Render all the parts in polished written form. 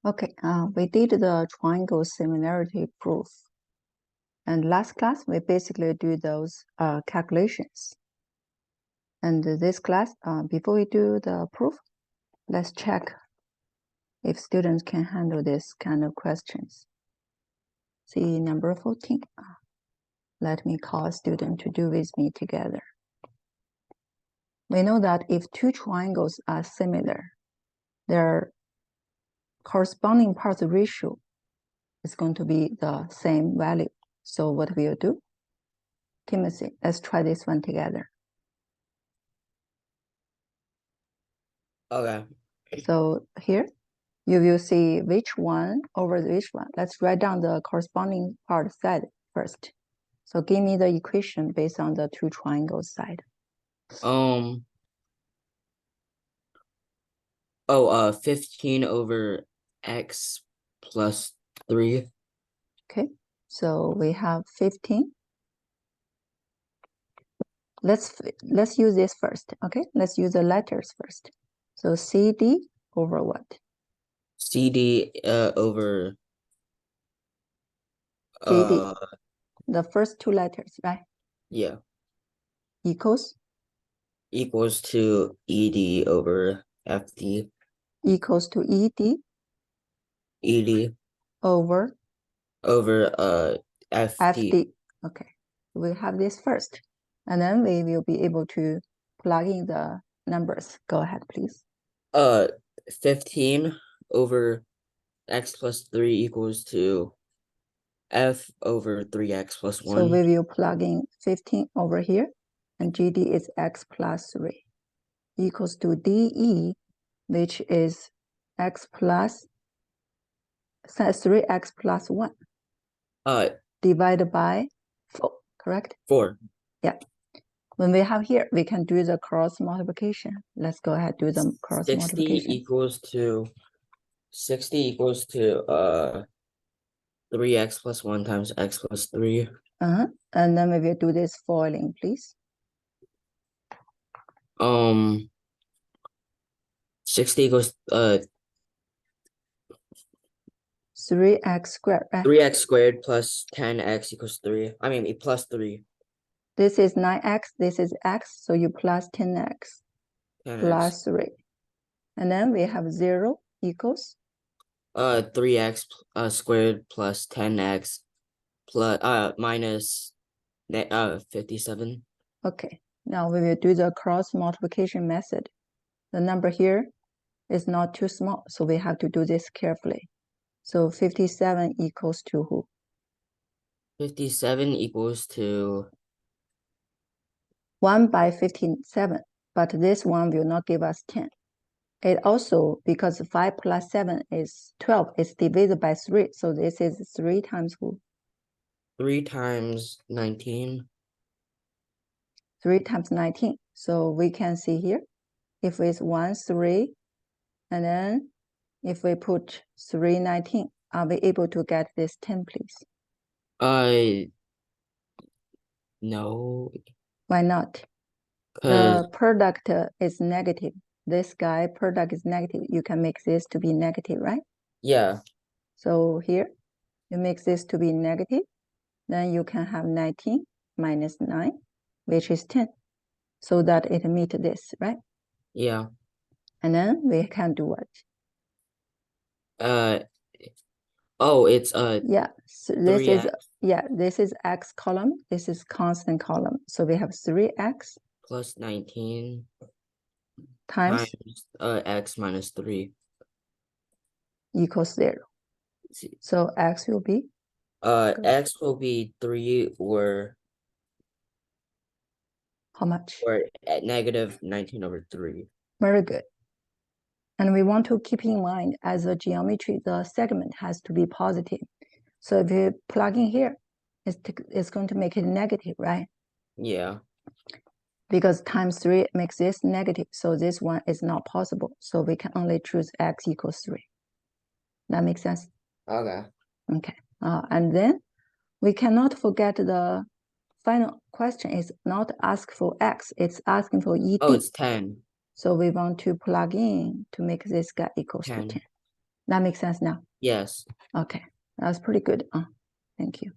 Okay, we did the triangle similarity proof. And last class, we basically do those calculations. And this class, before we do the proof, let's check if students can handle this kind of questions. See number 14. Let me call a student to do with me together. We know that if two triangles are similar, their corresponding parts ratio is going to be the same value. So what we'll do? Timothy, let's try this one together. Okay. So here, you will see which one over which one. Let's write down the corresponding part side first. So give me the equation based on the two triangles side. 15 over x plus 3. Okay, so we have 15. Let's use this first. Okay, let's use the letters first. So CD over what? CD over GD. The first two letters, right? Yeah, Equals to ED over FD. equals to ED over over FD. FD. Okay, we have this first, and then we will be able to plug in the numbers. Go ahead, please. 15 over x plus 3 equals to f over 3x plus 1. So we will plug in 15 over here, and GD is x plus 3 equals to DE, which is x plus 3x plus 1 divided by 4, correct? 4. Yeah. When we have here, we can do the cross multiplication. Let's go ahead do the cross 60 multiplication. equals to 3x plus 1 times x plus 3. And then we will do this foiling, please. 60 equals 3x squared, right? 3x squared plus 10x equals 3. I mean, plus 3. This is 9x, this is x, so you plus 10x, 10x. plus 3. And then we have 0 equals 3x squared plus 10x plus minus 57. Okay, now we will do the cross multiplication method. The number here is not too small, so we have to do this carefully. So 57 equals to who? 57 equals to 1 by 57, but this one will not give us 10. It also, because 5 plus 7 is 12, it's divided by 3, so this is 3 times who? 3 times 19. 3 times 19. So we can see here, if it's 1, 3, and then if we put 3, 19, are we able to get this 10, please? No. Why not? The product is negative. This guy, product is negative. You can make this to be negative, right? Yeah. So here, you make this to be negative. Then you can have 19 minus 9, which is 10. So that it meets this, right? Yeah. And then we can do what? It's yeah. So this is this is x column. This is constant column. So we have 3x plus 19 times x minus 3 equals 0. So x will be x will be 3 or how much? Or at negative 19 over 3. Very good. And we want to keep in mind, as a geometry, the segment has to be positive. So if you plug in here, it's going to make it negative, right? Yeah. Because times 3 makes this negative, so this one is not possible. So we can only choose x equals 3. That makes sense? Okay. Okay. And then we cannot forget the final question is not ask for x, it's asking for ED. Oh, it's 10. So we want to plug in to make this guy equals to 10. That makes sense now? Yes. Okay, that's pretty good. Thank you.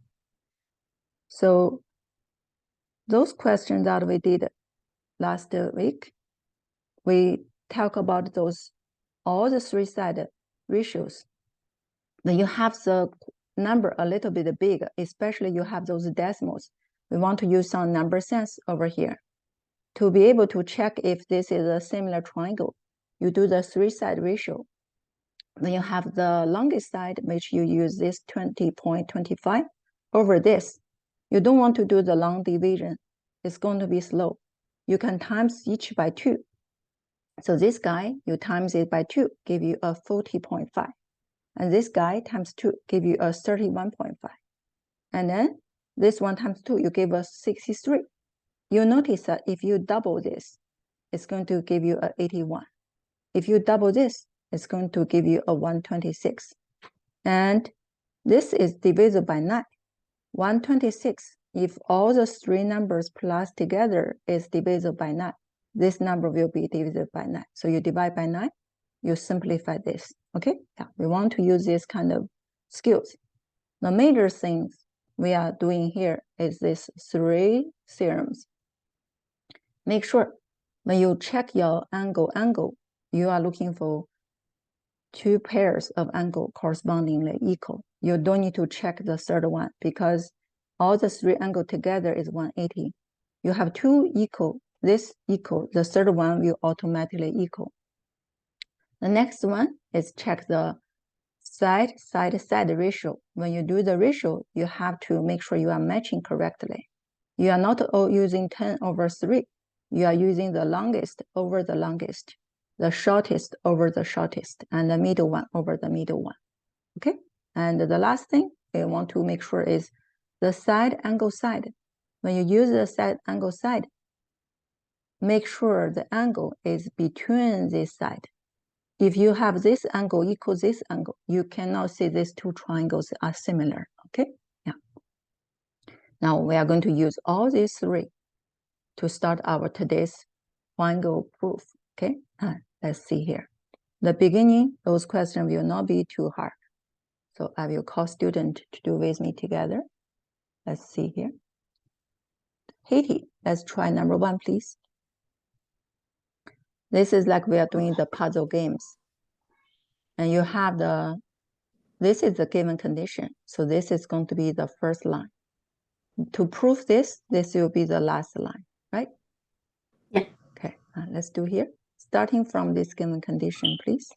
So those questions that we did last week, we talk about those all the three-sided ratios. When you have the number a little bit big, especially you have those decimals, we want to use some number sense over here. To be able to check if this is a similar triangle, you do the three-side ratio. When you have the longest side, which you use this 20.25 over this, you don't want to do the long division. It's going to be slow. You can times each by 2. So this guy, you times it by 2, give you a 40.5. And this guy times 2, give you a 31.5. And then this one times 2, you give us 63. You notice that if you double this, it's going to give you a 81. If you double this, it's going to give you a 126. And this is divisible by 9. 126, if all the three numbers plus together is divisible by 9, this number will be divisible by 9. So you divide by 9, you simplify this, okay? Yeah, we want to use this kind of skills. The major things we are doing here is this 3 theorems. Make sure when you check your angle, you are looking for 2 pairs of angle correspondingly equal. You don't need to check the third one because all the 3 angles together is 180. You have 2 equal, this equal, the third one will automatically equal. The next one is check the side ratio. When you do the ratio, you have to make sure you are matching correctly. You are not using 10 over 3. You are using the longest over the longest, the shortest over the shortest, and the middle one over the middle one. Okay? And the last thing we want to make sure is the side angle side. When you use the side angle side, make sure the angle is between this side. If you have this angle equals this angle, you cannot say these 2 triangles are similar. Okay? Yeah. Now we are going to use all these 3 to start our today's triangle proof. Okay? Let's see here. The beginning, those questions will not be too hard. So I will call student to do with me together. Let's see here. Haiti, let's try number 1, please. This is like we are doing the puzzle games. And you have this is the given condition. So this is going to be the first line. To prove this will be the last line, right? Yeah. Okay, let's do here. Starting from this given condition, please.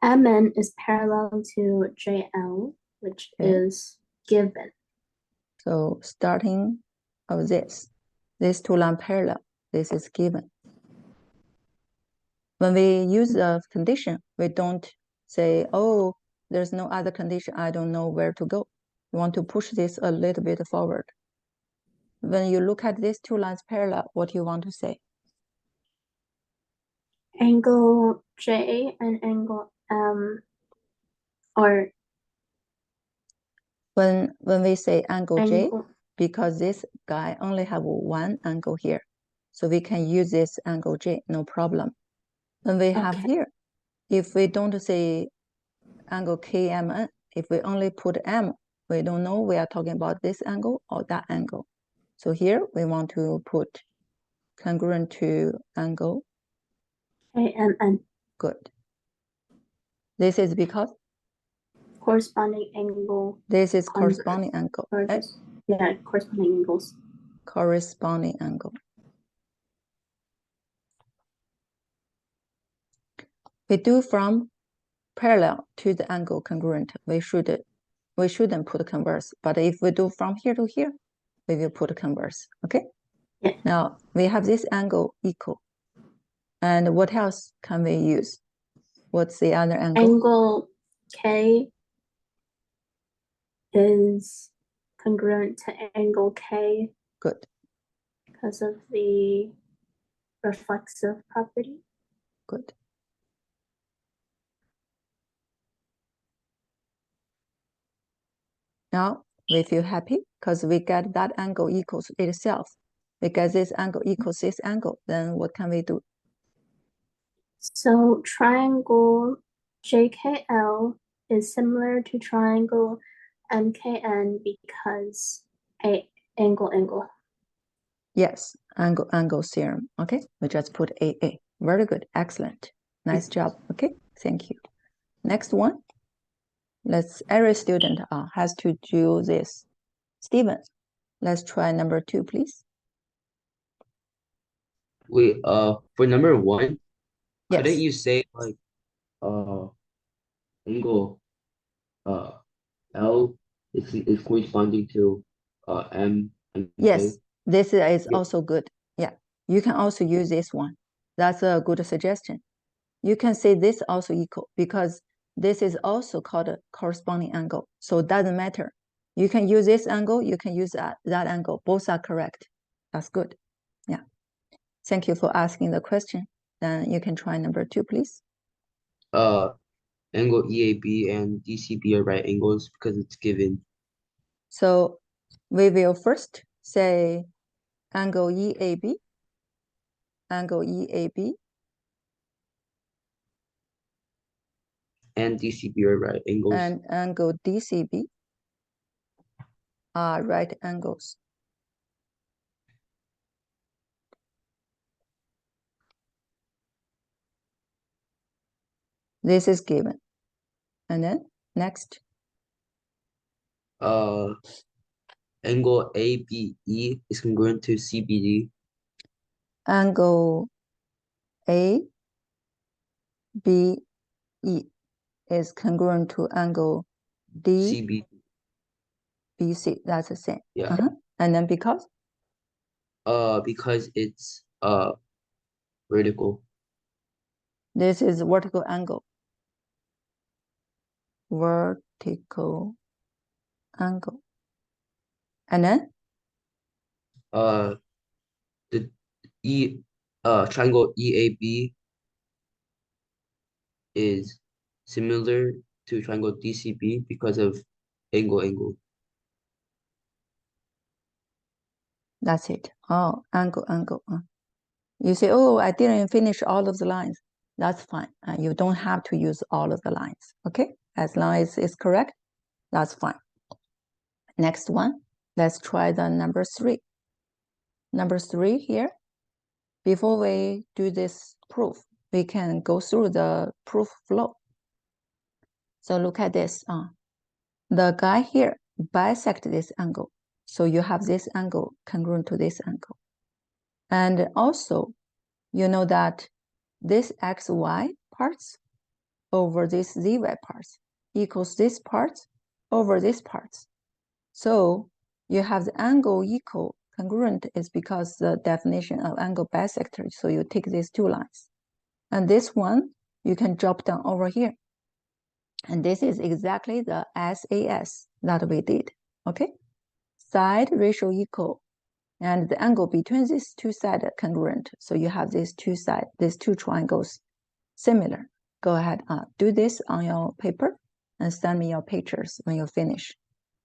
MN is parallel to JL, which is given. So starting of this 2 line parallel, this is given. When we use the condition, we don't say, oh, there's no other condition, I don't know where to go. We want to push this a little bit forward. When you look at these 2 lines parallel, what do you want to say? Angle J and angle M, or when we say angle J, because this guy only have 1 angle here, so we can use this angle J, no problem. When we have here, if we don't say angle KMN, if we only put M, we don't know we are talking about this angle or that angle. So here we want to put congruent to angle KMN. Good. This is because corresponding angle. This is corresponding angle. Right? Yeah, corresponding angles. Corresponding angle. We do from parallel to the angle congruent. We shouldn't put converse, but if we do from here to here, we will put converse. Okay? Yeah. Now we have this angle equal. And what else can we use? What's the other angle? Angle K is congruent to angle K. Good. Because of the reflexive property. Good. Now we feel happy because we get that angle equals itself. We get this angle equals this angle. Then what can we do? So triangle JKL is similar to triangle MKN because angle. Yes, angle theorem. Okay, we just put AA. Very good, excellent. Nice job. Okay, thank you. Next one. Every student has to do this. Steven, let's try number 2, please. Wait, for number 1, Yes. couldn't you say like angle L is corresponding to M and Yes, K? this is Yeah. also good. Yeah, you can also use this one. That's a good suggestion. You can say this also equal because this is also called a corresponding angle. So it doesn't matter. You can use this angle, you can use that angle. Both are correct. That's good. Yeah. Thank you for asking the question. Then you can try number 2, please. Angle EAB and DCB are right angles because it's given. So we will first say angle EAB, angle EAB, And DCB are right angles. and angle DCB are right angles. This is given. And then next. Angle ABE is congruent to CBD. Angle ABE is congruent to angle DBC. CB. That's the same. Yeah. And then because It's vertical. this is vertical angle. Vertical angle. And then The triangle EAB is similar to triangle DCB because of angle. that's it. Oh, angle. You say, oh, I didn't finish all of the lines. That's fine. You don't have to use all of the lines. Okay, as long as it's correct, that's fine. Next one, let's try the number 3. Number 3 here. Before we do this proof, we can go through the proof flow. So look at this. The guy here bisect this angle. So you have this angle congruent to this angle. And also, you know that this xy parts over this zy parts equals this part over this part. So you have the angle equal congruent is because the definition of angle bisector. So you take these 2 lines. And this one, you can drop down over here. And this is exactly the SAS that we did, okay? Side ratio equal, and the angle between these 2 sides are congruent. So you have these 2 sides, these 2 triangles similar. Go ahead, do this on your paper and send me your pictures when you finish.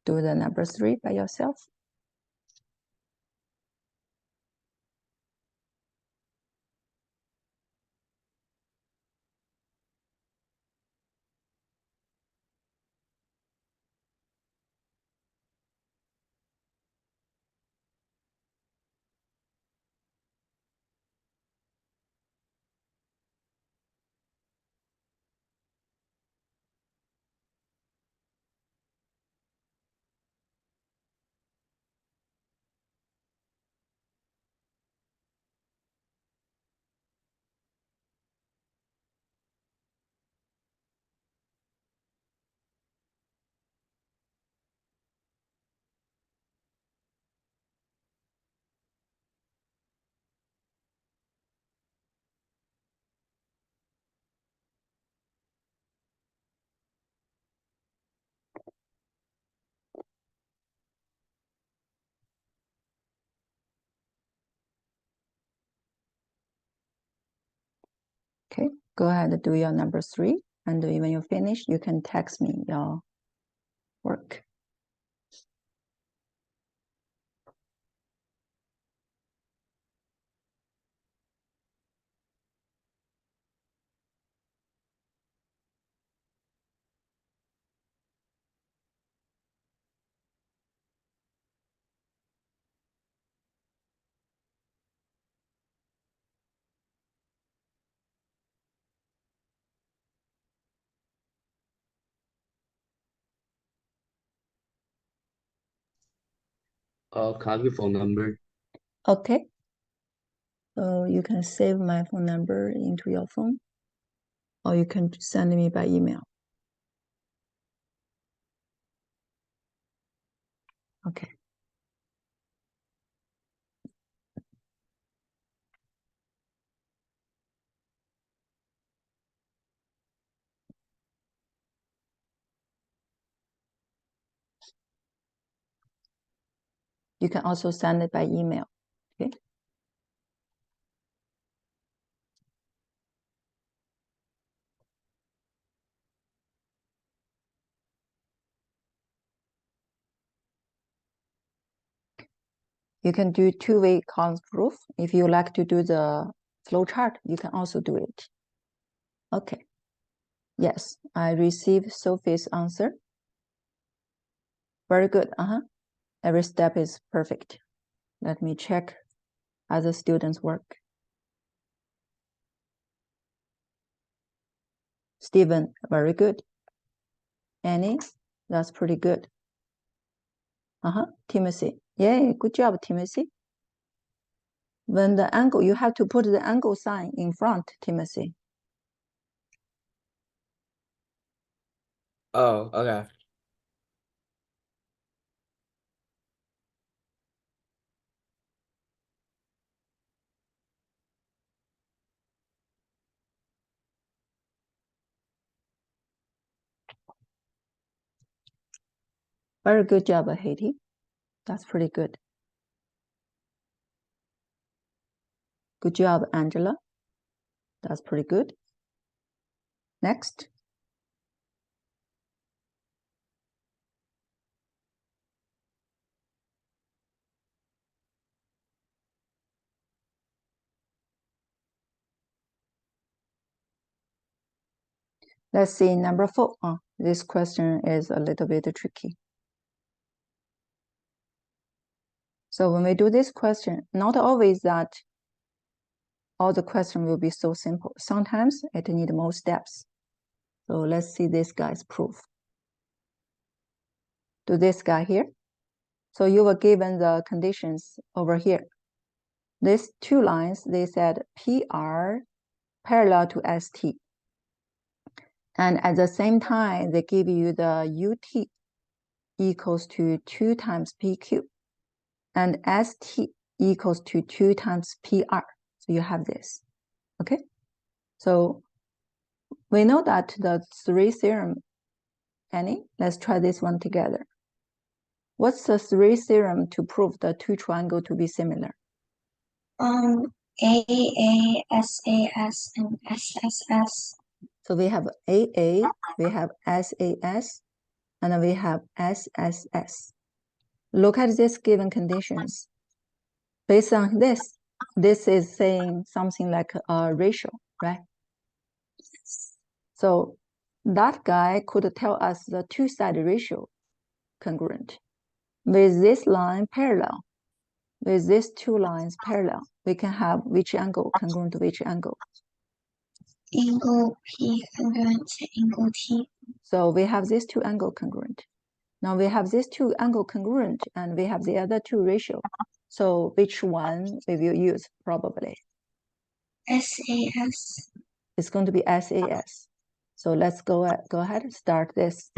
Do the number 3 by yourself. Okay, go ahead and do your number 3. And when you finish, you can text me your work. Can I have your phone number? Okay. So you can save my phone number into your phone, or you can send me by email. Okay. You can also send it by email. Okay. You can do two-way column proof. If you like to do the flow chart, you can also do it. Okay. Yes, I received Sophie's answer. Very good. Every step is perfect. Let me check other students' work. Stephen, very good. Annie, that's pretty good. Timothy. Yay, good job, Timothy. When the angle, you have to put the angle sign in front, Timothy. Oh, okay. Very good job, Haiti. That's pretty good. Good job, Angela. That's pretty good. Next. Let's see number 4. This question is a little bit tricky. So when we do this question, not always that all the question will be so simple. Sometimes it needs more steps. So let's see this guy's proof. Do this guy here. So you were given the conditions over here. These two lines, they said PR parallel to ST. And at the same time, they give you the UT equals to 2 times PQ. And ST equals to 2 times PR. So you have this. Okay? So we know that the 3 theorem, Annie, let's try this one together. What's the 3 theorem to prove the 2 triangle to be similar? AA, SAS, and SSS. So we have AA, we have SAS, and then we have SSS. Look at these given conditions. Based on this is saying something like a ratio, right? So that guy could tell us the two-side ratio congruent. With this line parallel, with these two lines parallel, we can have which angle congruent to which angle? Angle P congruent to angle T. So we have these two angle congruent. Now we have these two angle congruent and we have the other two ratio. So which one we will use probably? SAS. It's going to be SAS. So let's go ahead, start this.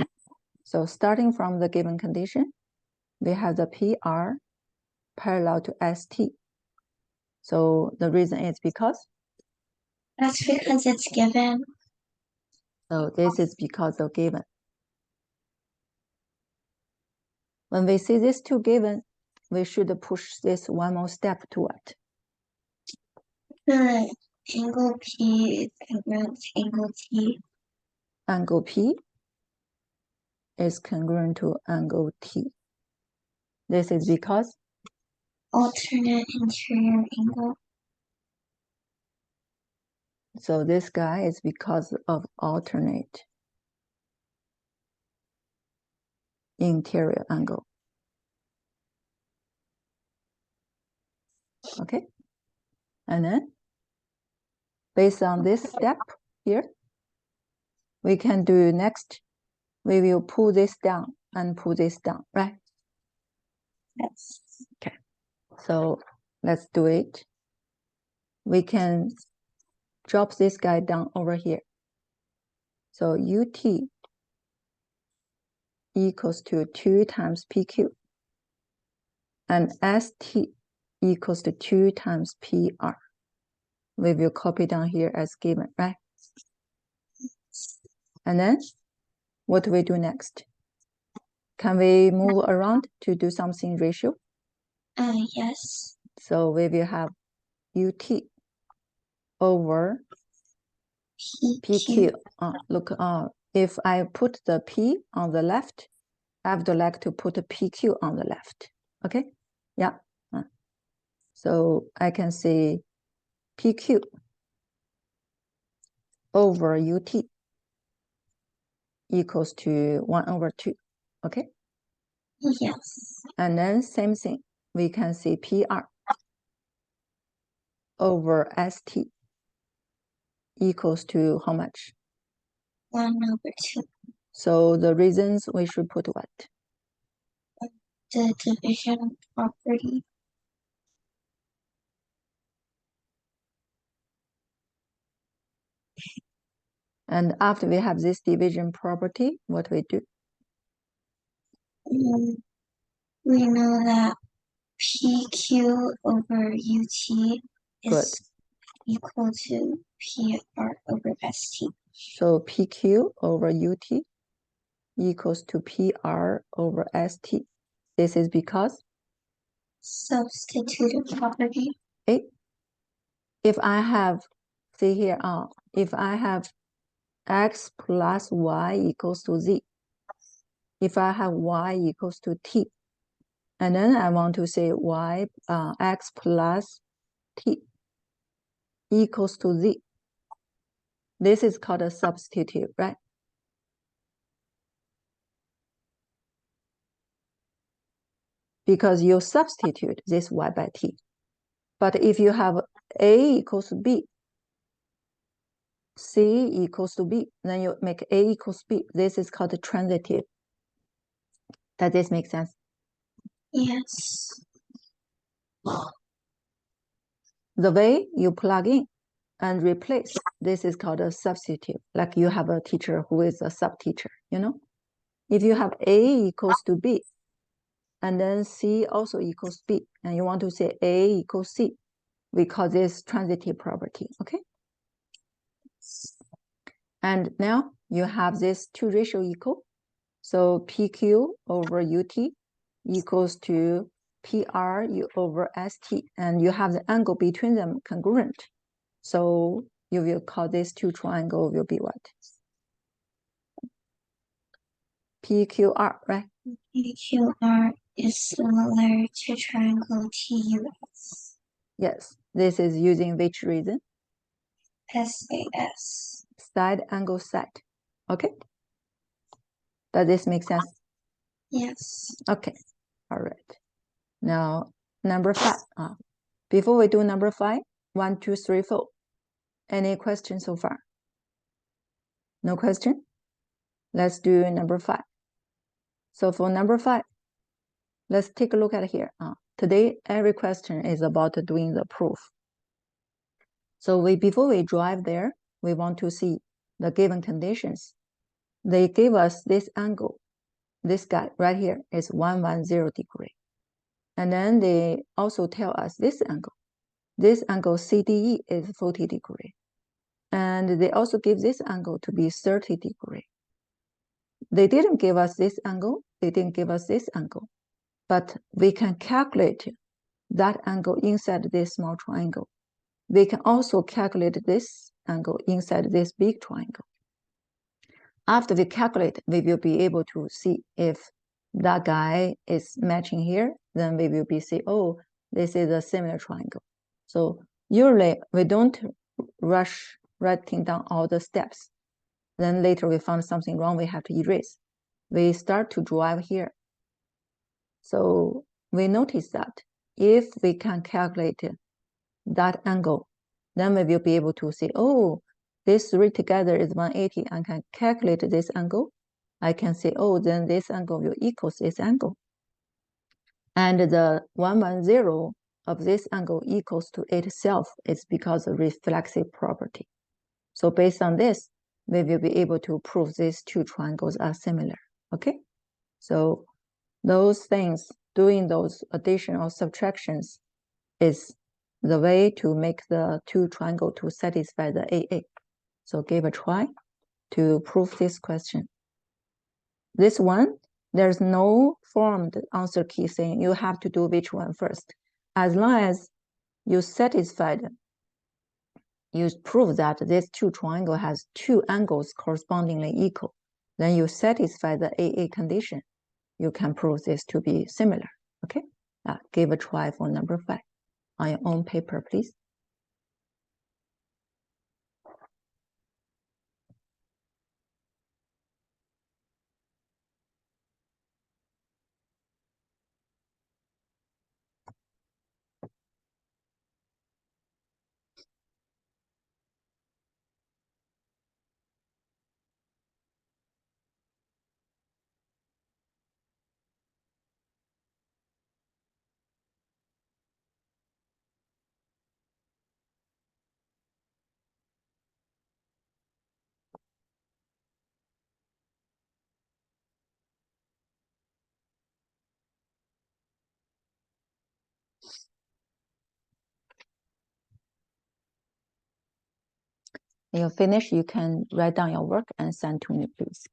So starting from the given condition, we have the PR parallel to ST. So the reason is because? That's because it's given. So this is because of given. When we see these two given, we should push this one more step to what? The angle P is congruent to angle T. Angle P is congruent to angle T. This is because? Alternate interior angle. So this guy is because of alternate interior angle. Okay. And then based on this step here, we can do next. We will pull this down and pull this down, right? Yes. Okay, so let's do it. We can drop this guy down over here. So UT equals to 2 times PQ. And ST equals to 2 times PR. We will copy down here as given, right? And then what do we do next? Can we move around to do something ratio? Yes. So we will have UT over PQ. Look, if I put the P on the left, I would like to put a PQ on the left. Okay? Yeah. So I can say PQ over UT equals to 1 over 2. Okay? Yes. And then same thing. We can see PR over ST equals to how much? 1 over 2. So the reasons we should put what? The division property. And after we have this division property, what we do? We know that PQ over UT is equal to PR over ST. So PQ over UT equals to PR over ST. This is because? Substitutive property. If I have, see here, if I have X plus Y equals to Z, if I have Y equals to T, and then I want to say Y, X plus T equals to Z. This is called a substitute, right? Because you substitute this Y by T. But if you have A equals to B, C equals to B, then you make A equals B. This is called a transitive. Does this make sense? Yes. The way you plug in and replace, this is called a substitute. Like you have a teacher who is a sub-teacher, you know? If you have A equals to B, and then C also equals B, and you want to say A equals C, we call this transitive property, okay? And now you have this two ratio equal. So PQ over UT equals to PR over ST, and you have the angle between them congruent. So you will call this two triangle will be what? PQR, right? PQR is similar to triangle TUS. Yes, this is using which reason? SAS. Side angle side. Okay. Does this make sense? Yes. Okay. All right. Now number 5. Before we do number 5, 1, 2, 3, 4. Any questions so far? No question? Let's do number 5. So for number 5, let's take a look at here. Today, every question is about doing the proof. So before we drive there, we want to see the given conditions. They gave us this angle. This guy right here is 110 degree. And then they also tell us this angle. This angle CDE is 40 degree. And they also give this angle to be 30 degree. They didn't give us this angle. They didn't give us this angle. But we can calculate that angle inside this small triangle. We can also calculate this angle inside this big triangle. After we calculate, we will be able to see if that guy is matching here, then we will be see, oh, this is a similar triangle. So usually we don't rush writing down all the steps. Then later we found something wrong, we have to erase. We start to drive here. So we notice that if we can calculate that angle, then we will be able to say, oh, these three together is 180. I can calculate this angle. I can say, oh, then this angle will equal this angle. And the 110 of this angle equals to itself is because of reflexive property. So based on this, we will be able to prove these two triangles are similar, okay? So those things, doing those additional subtractions is the way to make the two triangles to satisfy the AA. So give a try to prove this question. This one, there's no formed answer key saying you have to do which one first. As long as you satisfied, you prove that this two triangle has two angles correspondingly equal, then you satisfy the AA condition. You can prove this to be similar, okay? Give a try for number 5 on your own paper, please. When you finish, you can write down your work and send to me, please.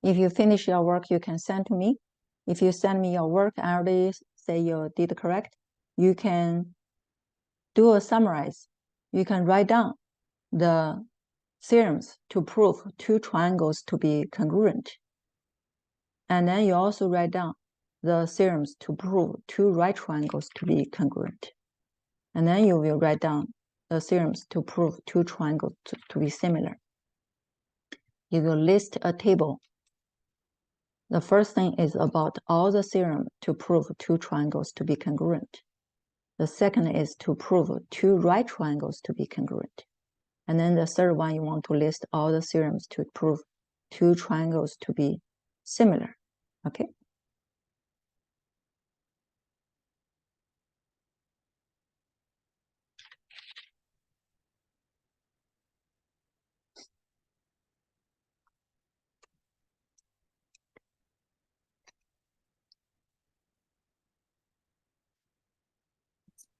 If you finish your work, you can send to me. If you send me your work, I already say you did correct. You can do a summarize. You can write down the theorems to prove two triangles to be congruent. And then you also write down the theorems to prove two right triangles to be congruent. And then you will write down the theorems to prove two triangles to be similar. You will list a table. The first thing is about all the theorem to prove two triangles to be congruent. The second is to prove two right triangles to be congruent. And then the third one, you want to list all the theorems to prove two triangles to be similar, okay?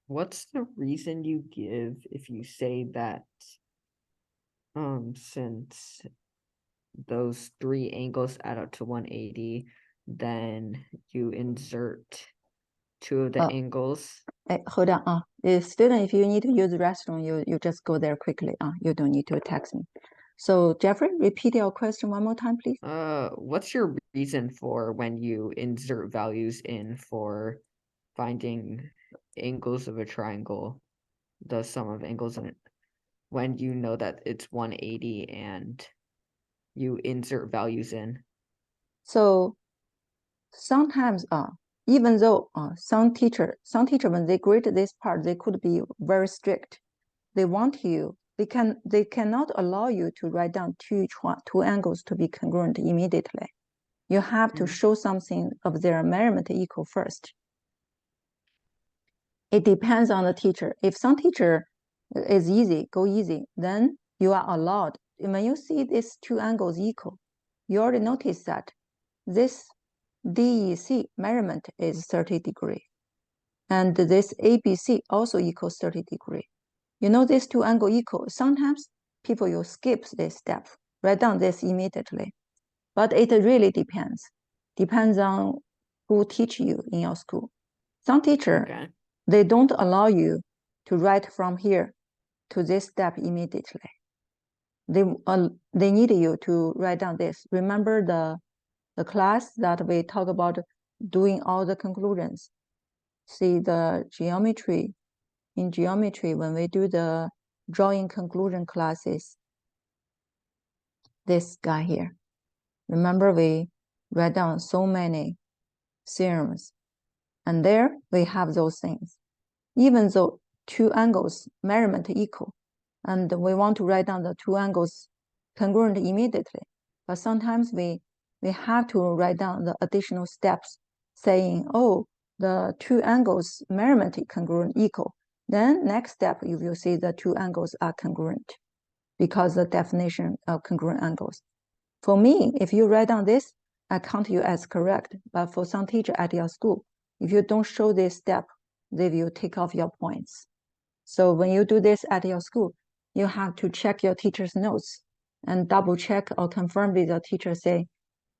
What's the reason you give if you say that since those three angles add up to 180, then you insert two of the angles? Hold on. Student, if you need to use the restroom, you just go there quickly. You don't need to text me. So Jeffrey, repeat your question one more time, please. What's your reason for when you insert values in for finding angles of a triangle, the sum of angles in it, when you know that it's 180 and you insert values in? So sometimes even though some teacher when they grade this part, they could be very strict. They want you, they cannot allow you to write down two angles to be congruent immediately. You have to show something of their measurement equal first. It depends on the teacher. If some teacher is go easy, then you are allowed. When you see these two angles equal, you already notice that this DEC measurement is 30 degrees. And this ABC also equals 30 degrees. You know these two angles equal. Sometimes people will skip this step, write down this immediately. But it really depends. Depends on who teach you in your school. Some teacher, they don't allow you to write from here to this step immediately. They need you to write down this. Remember the class that we talk about doing all the conclusions. See the geometry. In geometry, when we do the drawing conclusion class is this guy here. Remember, we write down so many theorems, and there we have those things. Even though two angles measurement equal, and we want to write down the two angles congruent immediately, but sometimes we have to write down the additional steps saying, oh, the two angles measurement congruent equal. Then next step, you will see the two angles are congruent because the definition of congruent angles. For me, if you write down this, I count you as correct. But for some teacher at your school, if you don't show this step, they will take off your points. So when you do this at your school, you have to check your teacher's notes and double check or confirm with your teacher, say,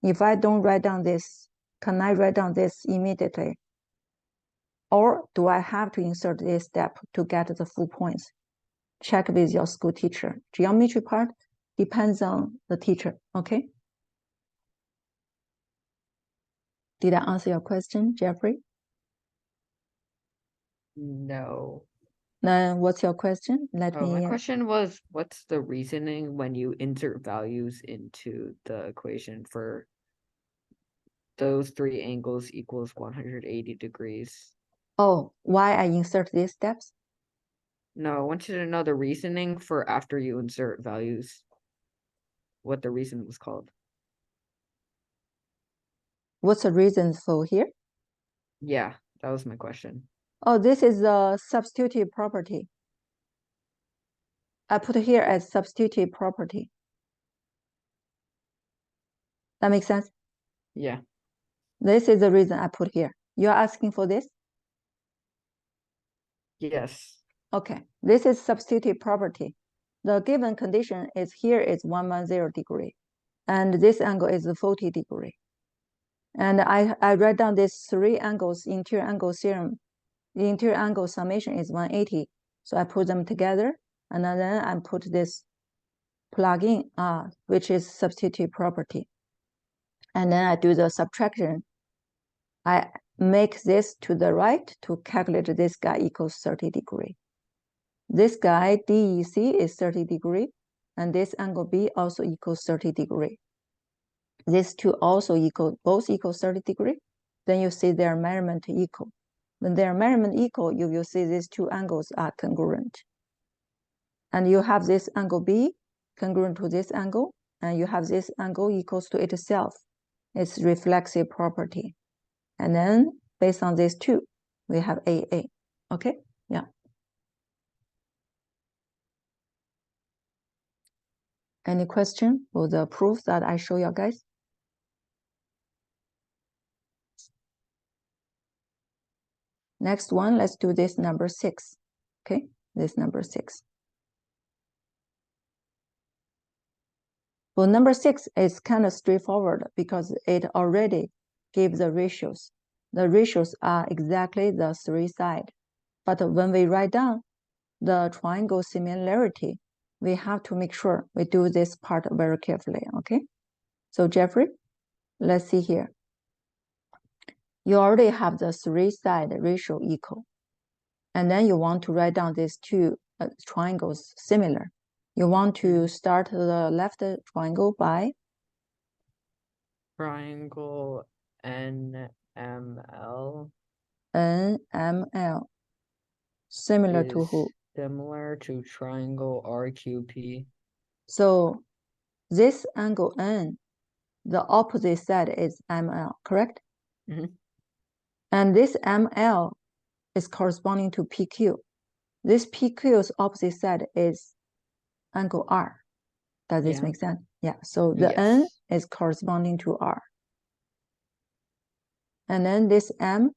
if I don't write down this, can I write down this immediately? Or do I have to insert this step to get the full points? Check with your school teacher. Geometry part depends on the teacher, okay? Did I answer your question, Jeffrey? No. Then what's your question? My question was, what's the reasoning when you insert values into the equation for those three angles equals 180 degrees? Oh, why I insert these steps? No, I want you to know the reasoning for after you insert values, what the reason was called. What's the reason for here? Yeah, that was my question. Oh, this is the substitutive property. I put here as substitutive property. That makes sense? Yeah. This is the reason I put here. You're asking for this? Yes. Okay, this is substitutive property. The given condition is here is 110 degree, and this angle is 40 degree. And I write down these three angles, interior angle theorem. The interior angle summation is 180. So I put them together, and then I put this plug-in, which is substitutive property. And then I do the subtraction. I make this to the right to calculate this guy equals 30 degree. This guy, DEC, is 30 degree, and this angle B also equals 30 degree. These two also both equal 30 degree. Then you see their measurement equal. When their measurement equal, you will see these two angles are congruent. And you have this angle B congruent to this angle, and you have this angle equals to itself. It's reflexive property. And then based on these two, we have AA. Okay, yeah. Any question for the proof that I show you guys? Next one, let's do this number 6. Okay, this number 6. Well, number 6 is kind of straightforward because it already gave the ratios. The ratios are exactly the three sides. But when we write down the triangle similarity, we have to make sure we do this part very carefully, okay? So Jeffrey, let's see here. You already have the three-side ratio equal. And then you want to write down these two triangles similar. You want to start the left triangle by? Triangle NML. NML. Similar to who? Similar to triangle RQP. So this angle N, the opposite side is ML, correct? Mm-hmm. And this ML is corresponding to PQ. This PQ's opposite side is angle R. Does this make sense? Yeah, so the N is corresponding to R. And then this M's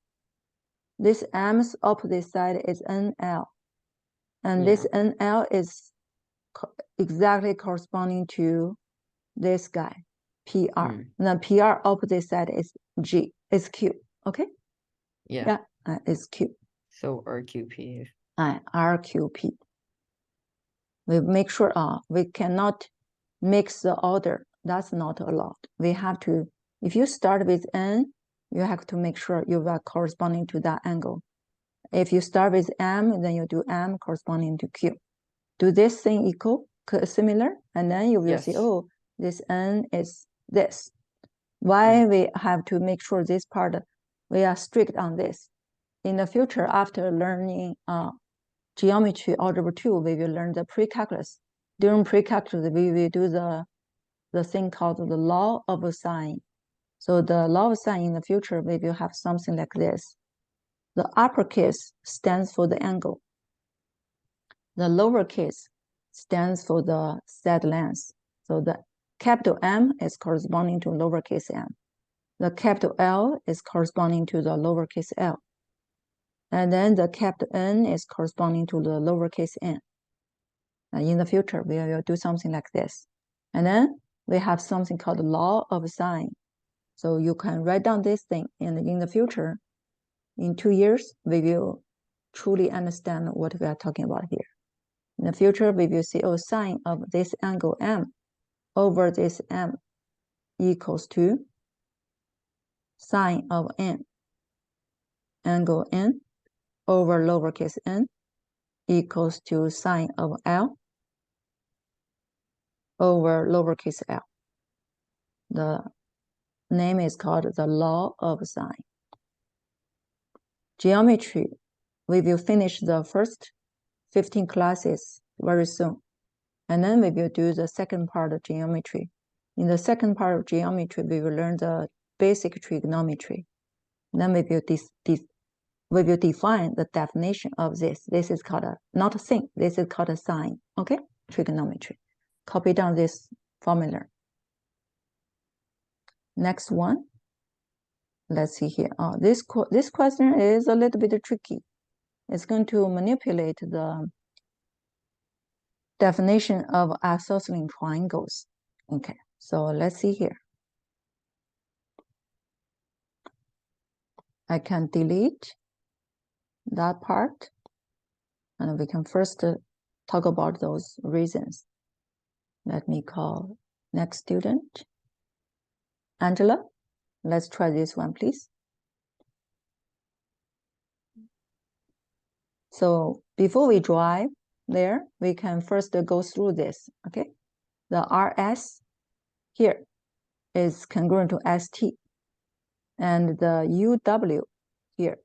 opposite side is NL. And this NL is exactly corresponding to this guy, PR. And then PR opposite side is G, is Q, okay? Yeah, it's Q. So RQP. RQP. We make sure we cannot mix the order. That's not allowed. We have to, if you start with N, you have to make sure you are corresponding to that angle. If you start with M, then you do M corresponding to Q. do this thing equal, similar, and then you will Yes. see, oh, this n is this. Why we have to make sure this part, we are strict on this. In the future, after learning geometry algebra 2, we will learn the pre-calculus. During pre-calculus, we will do the thing called the law of sine. So the law of sine in the future, we will have something like this. The uppercase stands for the angle. The lowercase stands for the side length. So the capital M is corresponding to lowercase m. The capital L is corresponding to the lowercase l. And then the capital N is corresponding to the lowercase n. And in the future, we will do something like this. And then we have something called the law of sine. So you can write down this thing, and in the future, in 2 years, we will truly understand what we are talking about here. In the future, we will see, oh, sine of this angle M over this M equals to sine of N, angle N over lowercase n equals to sine of L over lowercase l. The name is called the law of sine. Geometry, we will finish the first 15 classes very soon. And then we will do the second part of geometry. In the second part of geometry, we will learn the basic trigonometry. Then we will define the definition of this. This is called not a thing, this is called a sine, okay? Trigonometry. Copy down this formula. Next one. Let's see here. This question is a little bit tricky. It's going to manipulate the definition of isosceles triangles. Okay, so let's see here. I can delete that part, and we can first talk about those reasons. Let me call next student, Angela. Let's try this one, please. So before we drive there, we can first go through this, okay? The RS here is congruent to ST, and the UW here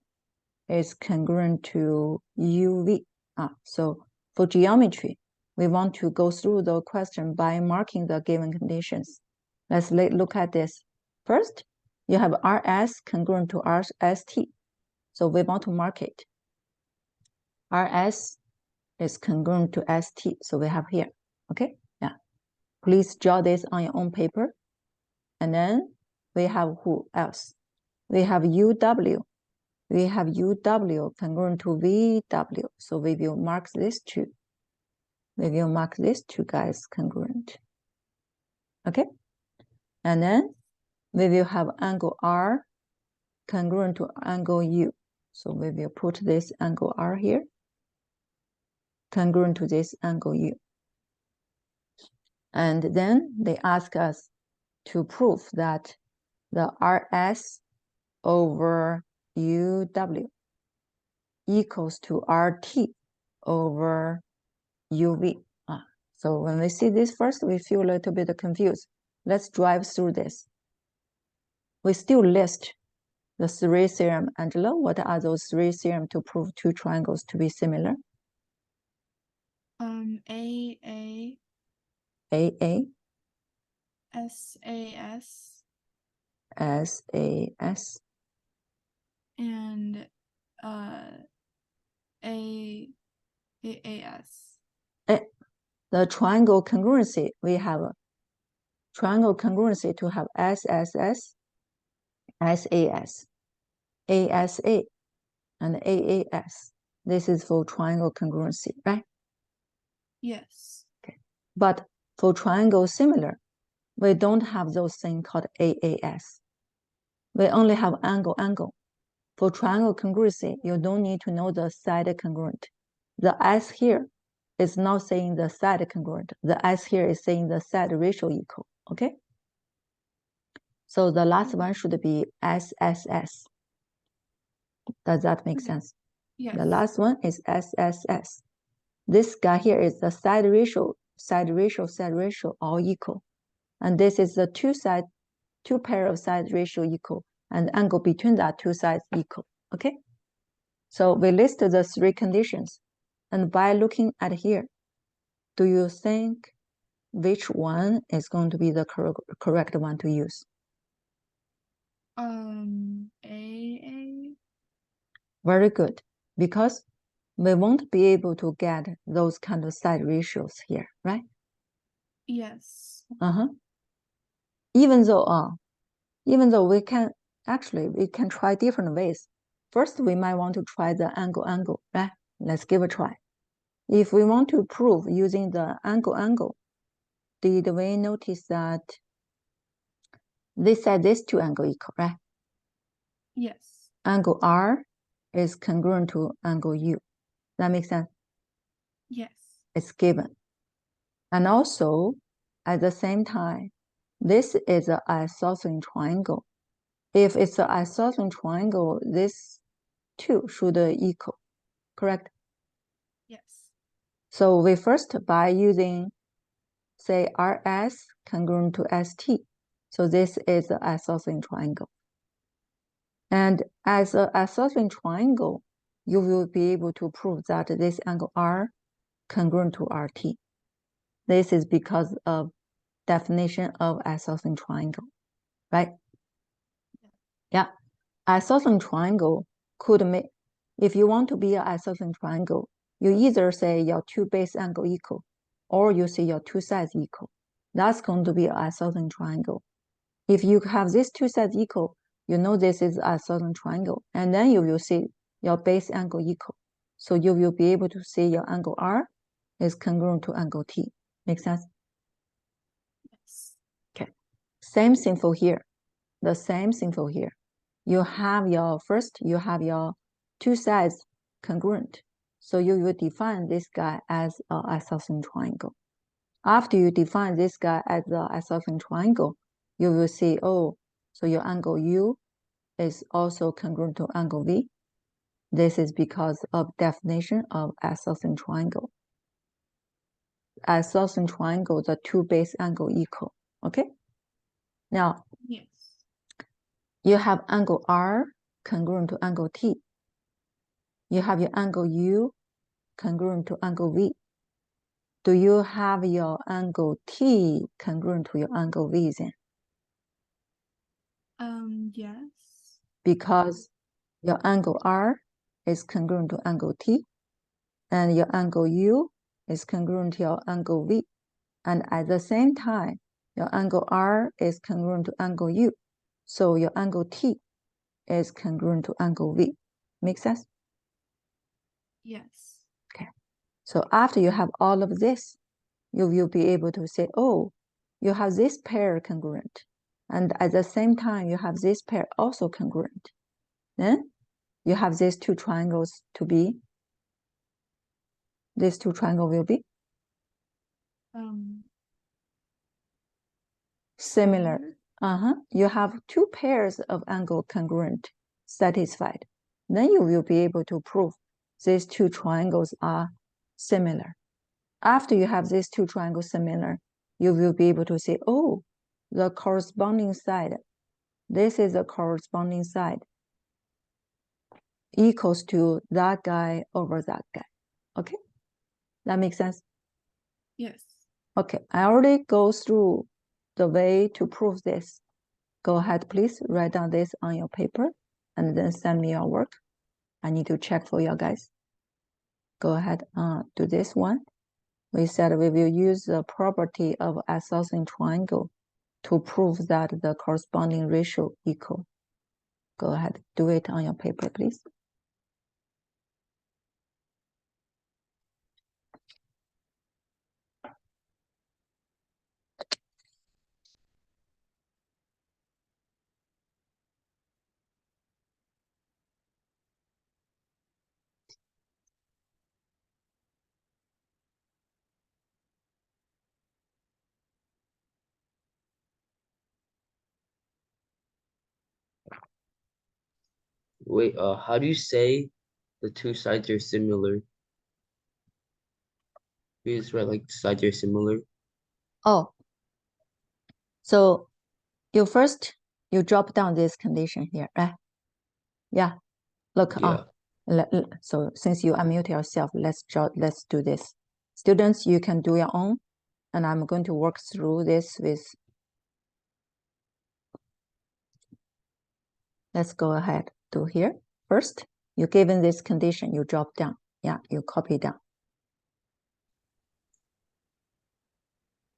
is congruent to UV. So for geometry, we want to go through the question by marking the given conditions. Let's look at this. First, you have RS congruent to RST. So we want to mark it. RS is congruent to ST. So we have here, okay? Yeah. Please draw this on your own paper. And then we have who else? We have UW. We have UW congruent to VW. So we will mark this two. We will mark these two guys congruent. Okay? And then we will have angle R congruent to angle U. So we will put this angle R here, congruent to this angle U. And then they ask us to prove that the RS over UW equals to RT over UV. So when we see this first, we feel a little bit confused. Let's drive through this. We still list the three theorems. Angela, what are those three theorems to prove two triangles to be similar? AA, AA, SAS, SAS, and AAS. The triangle congruency, we have a triangle congruency to have SSS, SAS, ASA, and AAS. This is for triangle congruency, right? Yes. Okay. But for triangle similar, we don't have those things called AAS. We only have angle. For triangle congruency, you don't need to know the side congruent. The S here is not saying the side congruent. The S here is saying the side ratio equal, okay? So the last one should be SSS. Does that make sense? Yes. The last one is SSS. This guy here is the side ratio, all equal. And this is the two pair of side ratio equal, and the angle between that two sides equal, okay? So we list the three conditions. And by looking at here, do you think which one is going to be the correct one to use? AA. Very good, because we won't be able to get those kind of side ratios here, right? Yes. Even though we can try different ways. First, we might want to try the angle, right? Let's give a try. If we want to prove using the angle, did we notice that this side, these two angles equal, right? Yes. Angle R is congruent to angle U. That makes sense? Yes. It's given. And also, at the same time, this is an isosceles triangle. If it's an isosceles triangle, this two should equal, correct? Yes. So we first, by using, say, RS congruent to ST. So this is an isosceles triangle. And as an isosceles triangle, you will be able to prove that this angle R congruent to RT. This is because of definition of isosceles triangle, right? Yeah, isosceles triangle could make, if you want to be an isosceles triangle, you either say your two base angle equal, or you say your two sides equal. That's going to be an isosceles triangle. If you have these two sides equal, you know this is an isosceles triangle, and then you will see your base angle equal. So you will be able to see your angle R is congruent to angle T. Make sense? Yes. Okay. Same thing for here. The same thing for here. You have your two sides congruent. So you will define this guy as an isosceles triangle. After you define this guy as the isosceles triangle, you will see, oh, so your angle U is also congruent to angle V. This is because of definition of isosceles triangle. Isosceles triangle, the two base angle equal, okay? Now, Yes. you have angle R congruent to angle T. You have your angle U congruent to angle V. Do you have your angle T congruent to your angle V then? Yes. Because your angle R is congruent to angle T, and your angle U is congruent to your angle V. And at the same time, your angle R is congruent to angle U. So your angle T is congruent to angle V. Make sense? Yes. Okay. So after you have all of this, you will be able to say, oh, you have this pair congruent. And at the same time, you have this pair also congruent. Then you have these two triangles to be. These two triangles will be similar. You have two pairs of angle congruent satisfied. Then you will be able to prove these two triangles are similar. After you have these two triangles similar, you will be able to say, oh, the corresponding side, this is the corresponding side, equals to that guy over that guy. Okay? That makes sense? Yes. Okay, I already go through the way to prove this. Go ahead, please write down this on your paper and then send me your work. I need to check for you guys. Go ahead, do this one. We said we will use the property of isosceles triangle to prove that the corresponding ratio equal. Go ahead, do it on your paper, please. Wait, how do you say the two sides are similar? Because right, like sides are similar. Oh, so you drop down this condition here, right? Yeah, look, Yeah. so since you unmute yourself, let's do this. Students, you can do your own, and I'm going to work through this with. Let's go ahead, do here. First, you given this condition, you drop down. Yeah, you copy down.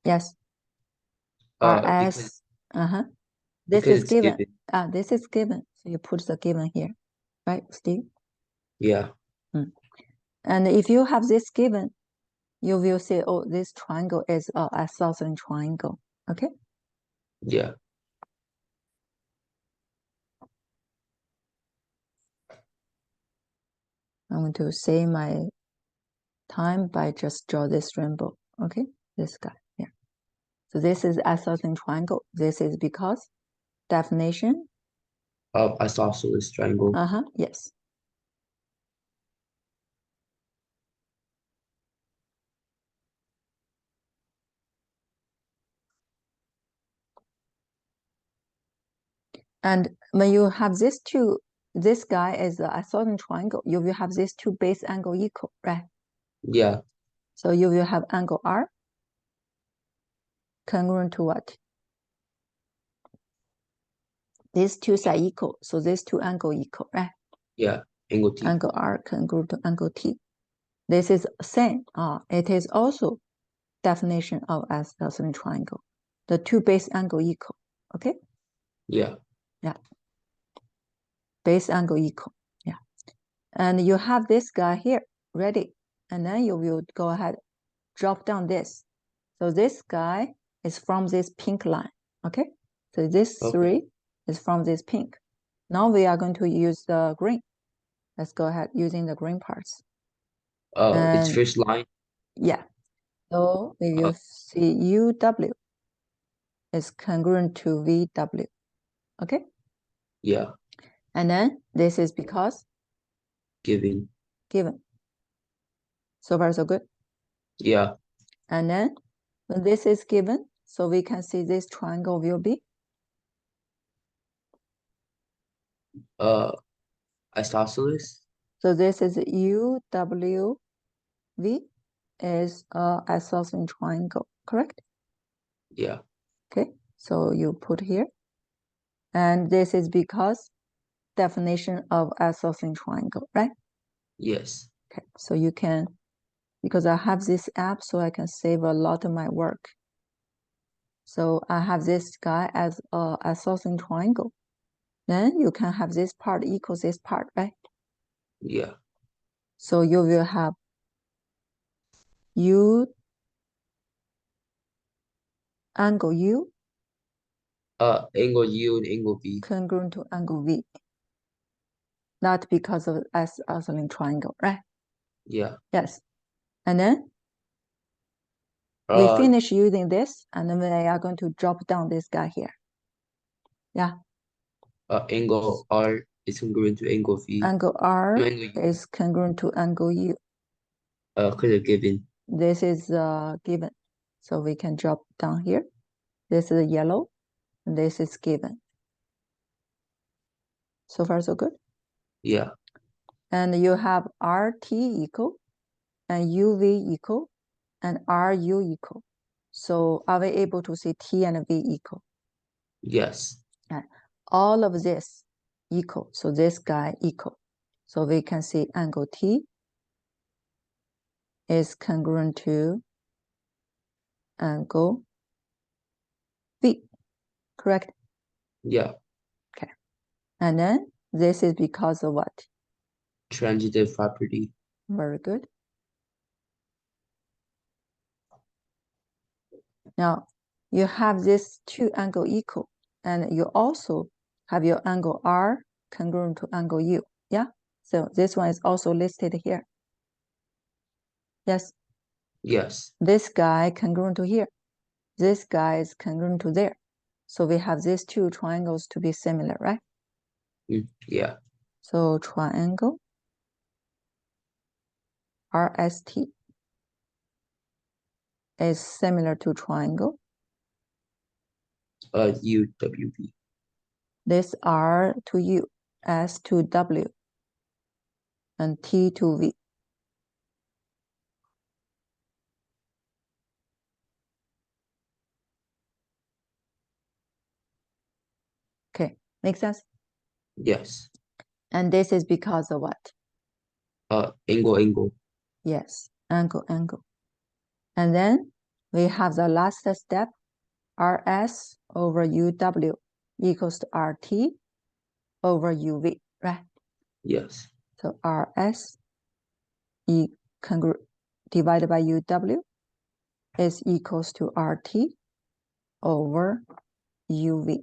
Yes. Because This is it's given. given. This is given. So you put the given here, right, Steve? Yeah. And if you have this given, you will say, oh, this triangle is a isosceles triangle. Okay. Yeah. I'm going to save my time by just draw this rainbow. Okay, this guy here. So this is isosceles triangle. This is because definition. Of isosceles triangle. Yes. And when you have this two, this guy is the isosceles triangle, you will have these two base angle equal, right? Yeah. So you will have angle R congruent to what? These two sides equal, so these two angle equal, right? Yeah. Angle T. Angle R congruent to angle T. This is same. It is also definition of isosceles triangle. The two base angle equal. Okay. Yeah. Yeah. Base angle equal. Yeah. And you have this guy here ready, and then you will go ahead, drop down this. So this guy is from this pink line. Okay. So this three is from this pink. Now we are going to use the green. Let's go ahead using the green parts. It's first line. Yeah. So we will see UW is congruent to VW. Okay. Yeah. And then this is because Given. So far, so good. Yeah. And then when this is given, so we can see this triangle will be isosceles. So this is UWV is a isosceles triangle, correct? Yeah. Okay, so you put here. And this is because definition of isosceles triangle, right? Yes. Okay, so you can, because I have this app, so I can save a lot of my work. So I have this guy as a isosceles triangle. Then you can have this part equals this part, right? Yeah. So you will have angle U Angle U and angle V. congruent to angle V. Not because of isosceles triangle, right? Yeah. Yes. And then we finish using this, and then we are going to drop down this guy here. Yeah. Angle R is congruent to angle V. Angle R No, angle U. is congruent to angle U. Because of given. This is given. So we can drop down here. This is yellow, and this is given. So far, so good? Yeah. And you have RT equal, and UV equal, and RU equal. So are we able to see T and V equal? Yes. And all of this equal. So this guy equal. So we can see angle T is congruent to angle V, correct? Yeah. Okay. And then this is because of what? Transitive property. Very good. Now you have this two angle equal, and you also have your angle R congruent to angle U. Yeah. So this one is also listed here. Yes. Yes. This guy congruent to here. This guy is congruent to there. So we have these two triangles to be similar, right? Yeah. So triangle RST. is similar to triangle. UWV. This R to U, S to W, and T to V. Okay, make sense? Yes. And this is because of what? Angle. Yes, angle. And then we have the last step, RS over UW equals to RT over UV, right? Yes. So RS divided by UW is equals to RT over UV.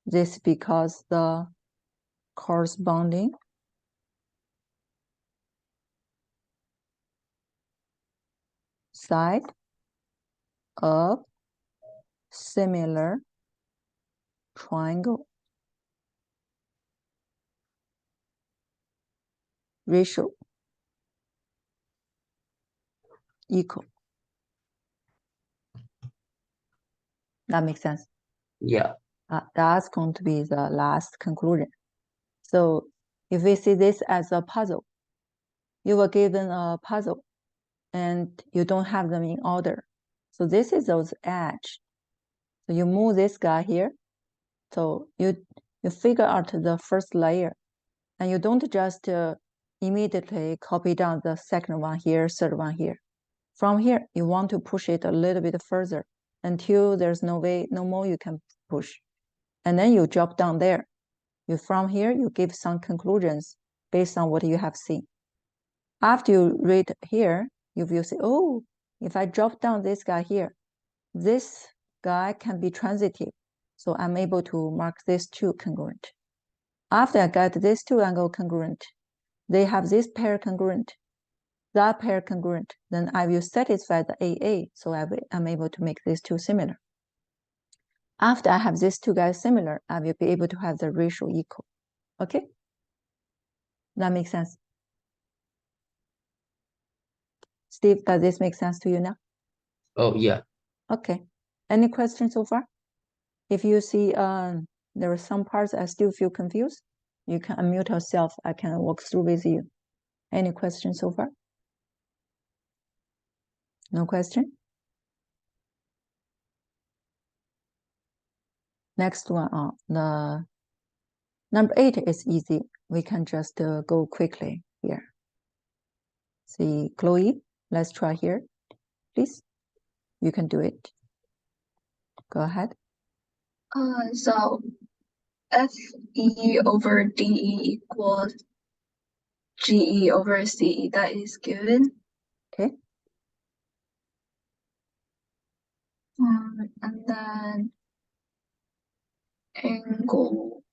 This because the corresponding side of similar triangle ratio equal. That makes sense? Yeah. That's going to be the last conclusion. So if we see this as a puzzle, you were given a puzzle and you don't have them in order. So this is those edge. So you move this guy here. So you figure out the first layer and you don't just immediately copy down the second one here, third one here. From here, you want to push it a little bit further until there's no more you can push. And then you drop down there. From here, you give some conclusions based on what you have seen. After you read here, you will say, oh, if I drop down this guy here, this guy can be transitive. So I'm able to mark these two congruent. After I get these two angle congruent, they have this pair congruent, that pair congruent, then I will satisfy the AA. So I'm able to make these two similar. After I have these two guys similar, I will be able to have the ratio equal. Okay? That makes sense. Steve, does this make sense to you now? Oh, yeah. Okay. Any questions so far? If you see there are some parts I still feel confused, you can unmute yourself. I can walk through with you. Any questions so far? No question? Next one, the number 8 is easy. We can just go quickly here. See, Chloe, let's try here, please. You can do it. Go ahead. So FE over DE equals GE over CE. That is given. Okay. And then angle.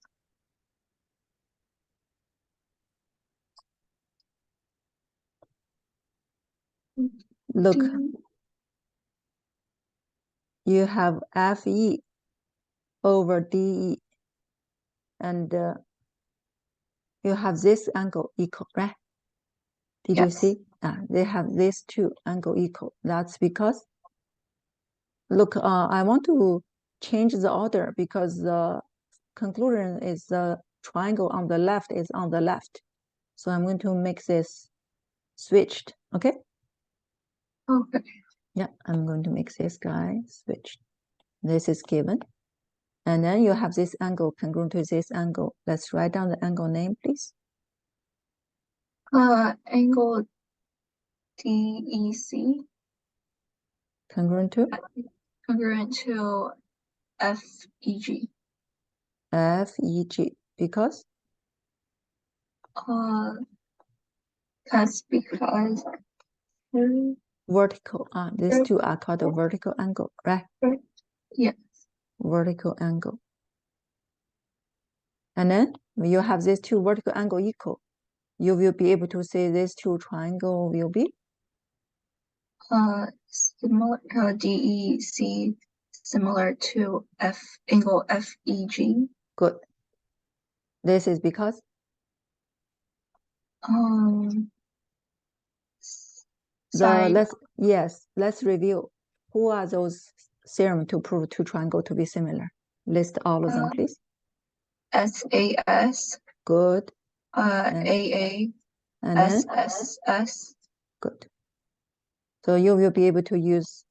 Look, D. you have FE over DE, and you have this angle equal, right? Did you see? They have these two angle equal. That's because, look, I want to change the order because the conclusion is the triangle on the left is on the left. So I'm going to make this switched, okay? Okay. Yeah, I'm going to make this guy switched. This is given. And then you have this angle congruent to this angle. Let's write down the angle name, please. Angle DEC Congruent to? congruent to FEG. FEG, because? That's because Vertical. These two are called a vertical angle, right? yes. Vertical angle. And then when you have these two vertical angle equal, you will be able to say these two triangle will be Similar DEC similar to angle FEG. good. This is because side. Let's review. Who are those theorem to prove two triangle to be similar? List all of them, please. SAS, Good. AA, And then SSS. good. So you will be able to use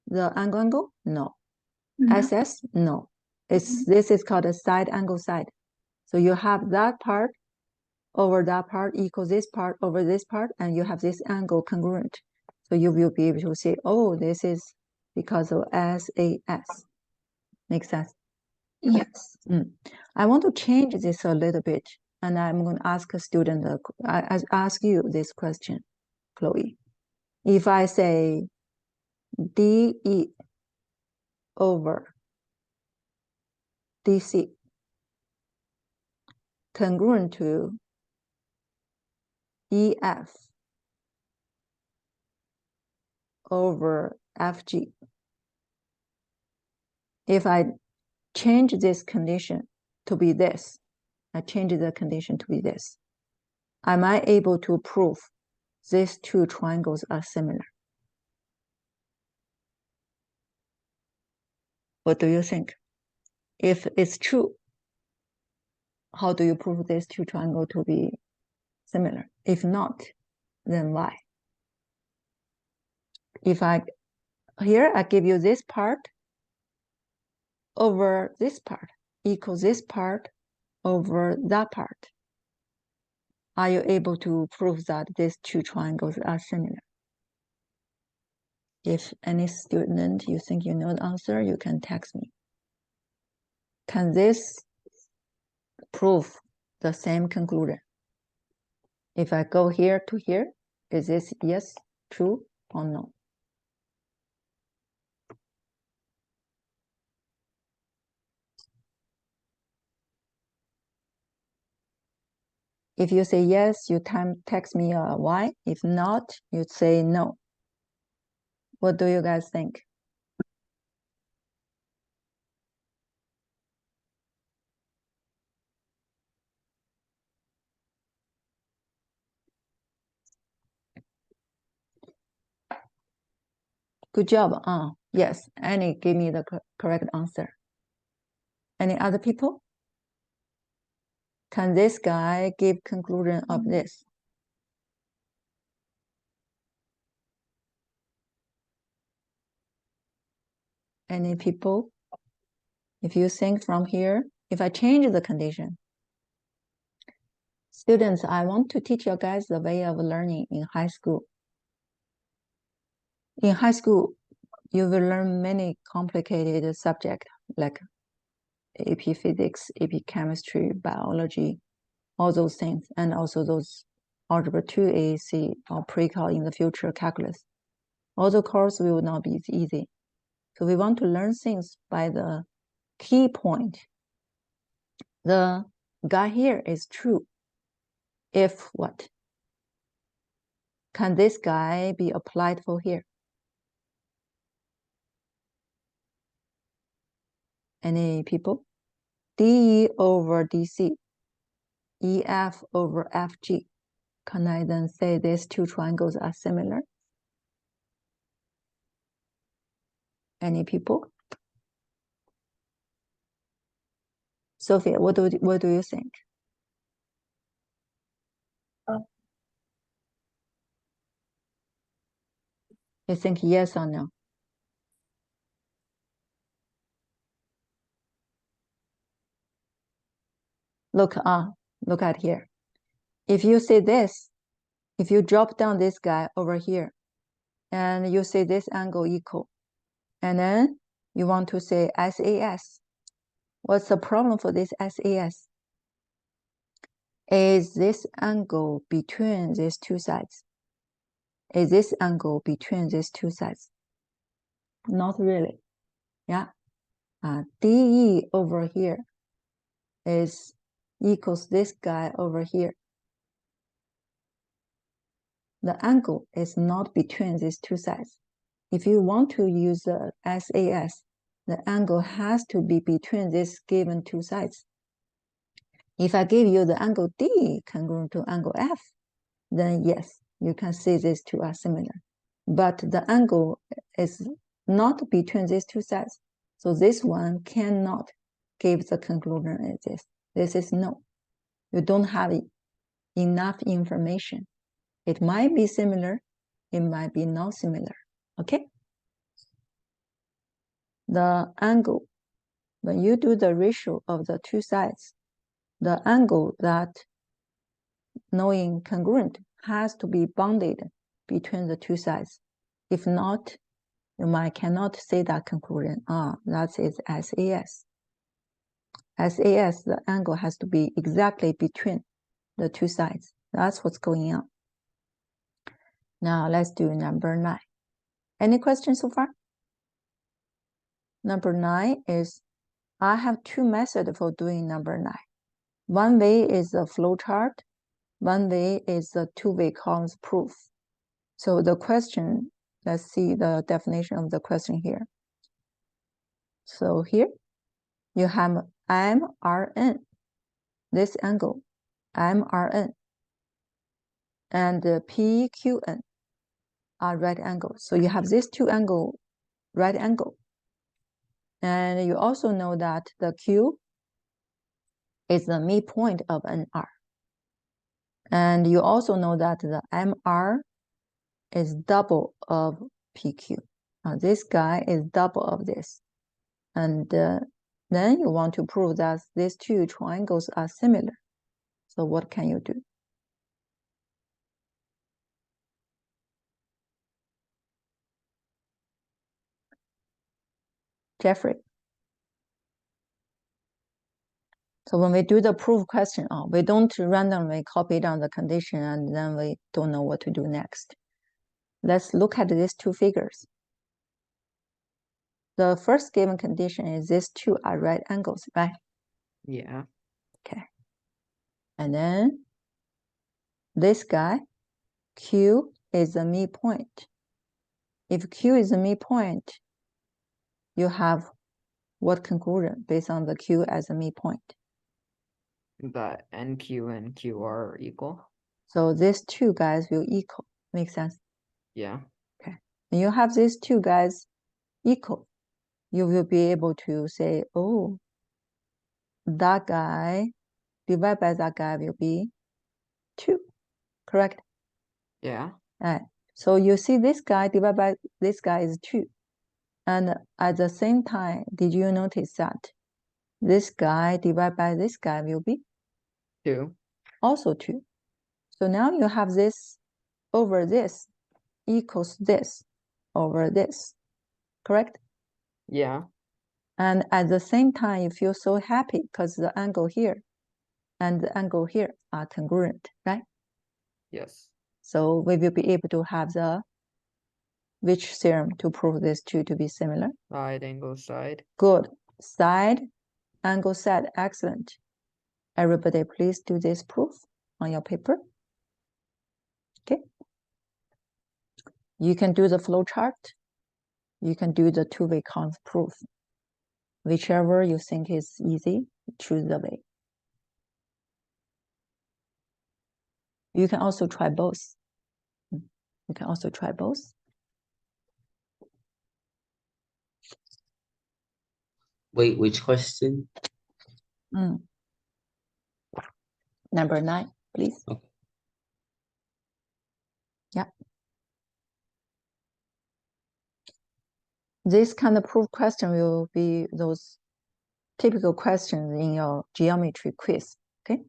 the angle? No. No. SS? No. This is called a side angle side. So you have that part over that part equals this part over this part, and you have this angle congruent. So you will be able to say, oh, this is because of SAS. Makes sense? Yes. I want to change this a little bit, and I'm going to ask a student, I ask you this question, Chloe. If I say DE over DC congruent to EF over FG, if I change this condition to be this, I change the condition to be this, am I able to prove these two triangles are similar? What do you think? If it's true, how do you prove these two triangles to be similar? If not, then why? If here I give you this part over this part equals this part over that part, are you able to prove that these two triangles are similar? If any student you think you know the answer, you can text me. Can this prove the same conclusion? If I go here to here, is this yes, true, or no? If you say yes, you text me a Y. If not, you say no. What do you guys think? Good job. Yes, Annie gave me the correct answer. Any other people? Can this guy give conclusion of this? Any people? If you think from here, if I change the condition, students, I want to teach you guys the way of learning in high school. In high school, you will learn many complicated subjects like AP Physics, AP Chemistry, Biology, all those things, and also those Algebra 2, AAC, or pre-cal in the future, Calculus. All the course will not be easy. So we want to learn things by the key point. The guy here is true. If what? Can this guy be applied for here? Any people? DE over DC, EF over FG. Can I then say these two triangles are similar? Any people? Sophia, what do you think? You think yes or no? Look at here. If you say this, if you drop down this guy over here, and you say this angle equal, and then you want to say SAS. What's the problem for this SAS? Is this angle between these two sides? Is this angle between these two sides? Not really. Yeah. DE over here is equals this guy over here. The angle is not between these two sides. If you want to use the SAS, the angle has to be between these given two sides. If I give you the angle D congruent to angle F, then yes, you can see these two are similar. but the angle is not between these two sides. So this one cannot give the conclusion as this. This is no. You don't have enough information. It might be similar, it might be not similar, okay? The angle, when you do the ratio of the two sides, the angle that knowing congruent has to be bounded between the two sides. If not, you cannot say that conclusion. That is SAS. SAS, the angle has to be exactly between the two sides. That's what's going on. Now let's do number 9. Any questions so far? Number 9 is, I have two methods for doing number 9. One way is the flowchart. One way is the two-way columns proof. So the question, let's see the definition of the question here. So here you have MRN, this angle, MRN, and PQN are right angles. So you have these two angles, right angle. And you also know that the Q is the midpoint of NR. And you also know that the MR is double of PQ. Now this guy is double of this. And then you want to prove that these two triangles are similar. So what can you do? Jeffrey. So when we do the proof question, we don't randomly copy down the condition and then we don't know what to do next. Let's look at these two figures. The first given condition is these two are right angles, right? Yeah. Okay. And then this guy, Q is the midpoint. If Q is the midpoint, you have what conclusion based on the Q as a midpoint? That NQ and QR are equal. So these two guys will equal. Make sense? Yeah. Okay. When you have these two guys equal, you will be able to say, oh, that guy divided by that guy will be 2. Correct? Yeah. All right. So you see this guy divided by this guy is 2. And at the same time, did you notice that this guy divided by this guy will be 2. also 2. So now you have this over this equals this over this. Correct? Yeah. And at the same time, you feel so happy because the angle here and the angle here are congruent, right? Yes. So we will be able to have the which theorem to prove these two to be similar? Side angle side. Good. Side angle side. Excellent. Everybody, please do this proof on your paper. Okay. You can do the flow chart. You can do the two-way cons proof. Whichever you think is easy, choose the way. You can also try both. You can also try both. Wait, which question? Number 9, please. Okay. Yeah. This kind of proof question will be those typical questions in your geometry quiz. Okay.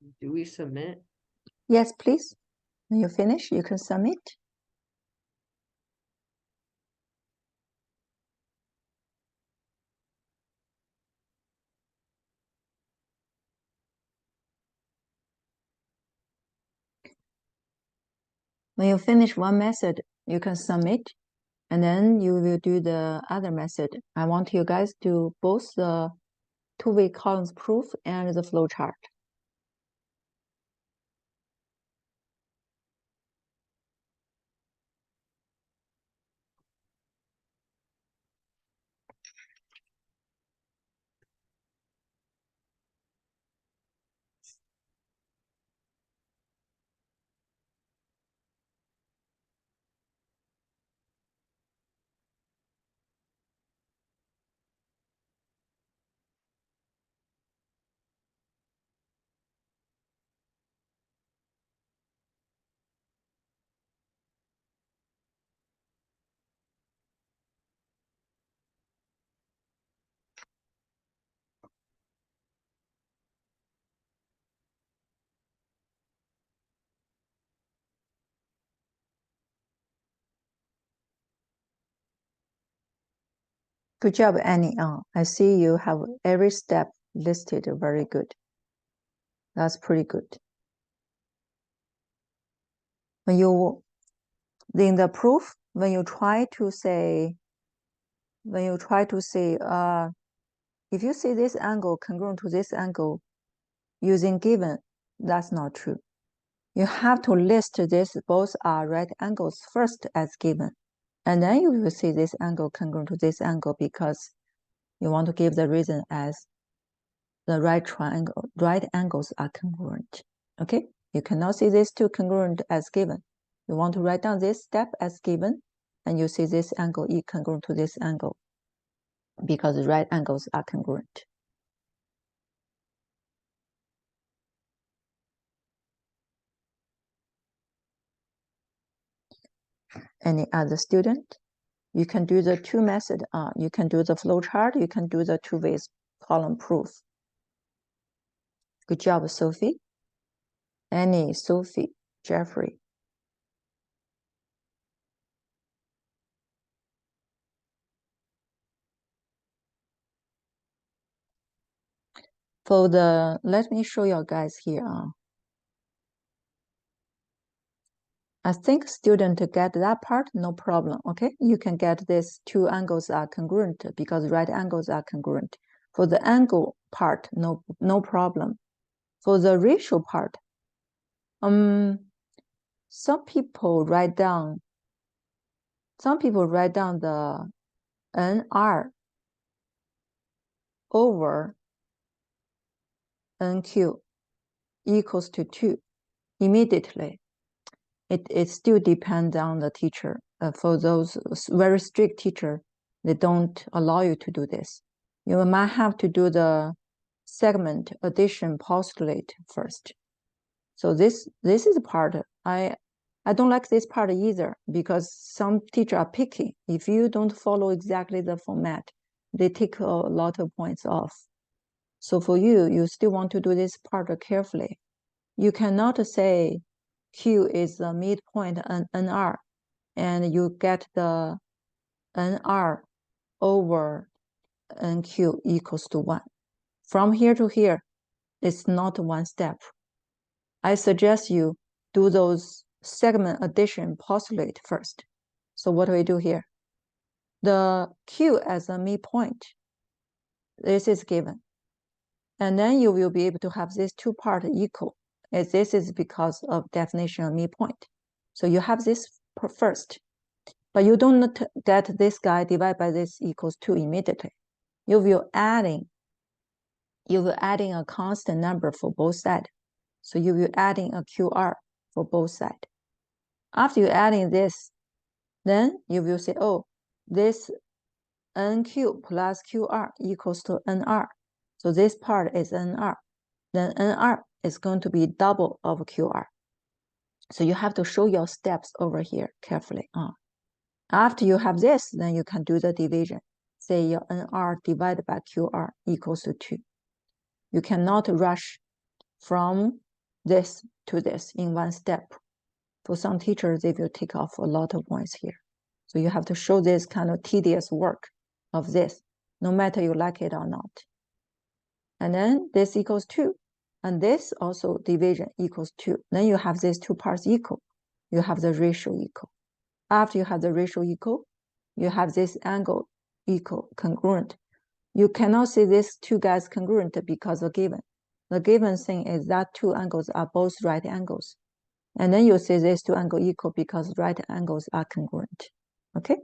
Do we submit? Yes, please. When you finish, you can submit. When you finish one method, you can submit, and then you will do the other method. I want you guys to do both the two-way columns proof and the flowchart. Good job, Annie. I see you have every step listed very good. That's pretty good. When you, in the proof, when you try to say, if you see this angle congruent to this angle using given, that's not true. You have to list this, both are right angles first as given. And then you will see this angle congruent to this angle because you want to give the reason as the right angles are congruent. Okay, you cannot see these two congruent as given. You want to write down this step as given, and you see this angle E congruent to this angle because right angles are congruent. Any other student? You can do the two method. You can do the flow chart. You can do the two ways column proof. Good job, Sophie. Annie, Sophie, Jeffrey. For the, let me show you guys here. I think student get that part, no problem, okay? You can get this two angles are congruent because right angles are congruent. For the angle part, no problem. For the ratio part, some people write down the NR over NQ equals to 2 immediately. It still depends on the teacher. For those very strict teacher, they don't allow you to do this. You might have to do the segment addition postulate first. So this is a part I don't like this part either because some teachers are picky. If you don't follow exactly the format, they take a lot of points off. So for you, you still want to do this part carefully. You cannot say Q is the midpoint and NR, and you get the NR over NQ equals to 1. From here to here, it's not one step. I suggest you do those segment addition postulate first. So what do we do here? The Q as a midpoint, this is given. And then you will be able to have these two parts equal. As this is because of definition of midpoint. So you have this first, but you don't get this guy divided by this equals 2 immediately. You will adding a constant number for both sides. So you will adding a QR for both sides. After you adding this, then you will say, oh, this NQ plus QR equals to NR. So this part is NR. Then NR is going to be double of QR. So you have to show your steps over here carefully. After you have this, then you can do the division. Say your NR divided by QR equals to 2. You cannot rush from this to this in one step. For some teachers, they will take off a lot of points here. So you have to show this kind of tedious work of this, no matter you like it or not. And then this equals 2. And this also division equals 2. Then you have these two parts equal. You have the ratio equal. After you have the ratio equal, you have this angle equal, congruent. You cannot see these two guys congruent because of given. The given thing is that two angles are both right angles. And then you say these two angles equal because right angles are congruent. Okay?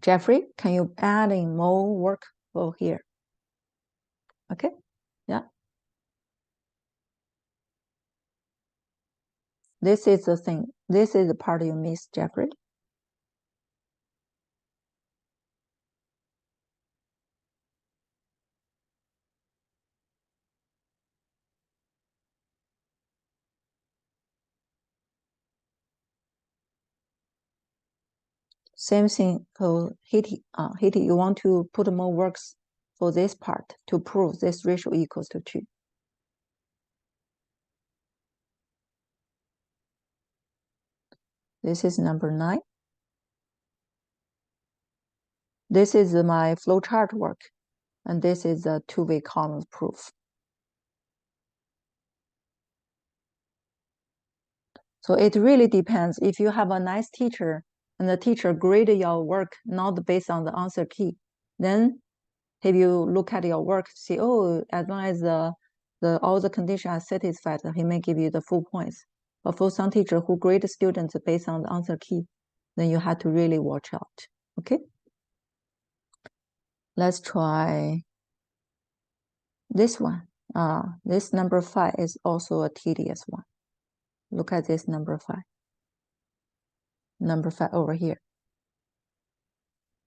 Jeffrey, can you add in more work for here? Okay? Yeah. This is the thing. This is the part you missed, Jeffrey. Same thing for Hitty. Hitty, you want to put more works for this part to prove this ratio equals to 2. This is number 9. This is my flowchart work, and this is a two-way column proof. So it really depends. If you have a nice teacher and the teacher grade your work not based on the answer key, then if you look at your work, see, oh, as long as all the conditions are satisfied, he may give you the full points. But for some teacher who grade students based on the answer key, then you have to really watch out. Okay? Let's try this one. This number 5 is also a tedious one. Look at this number 5. Number 5 over here.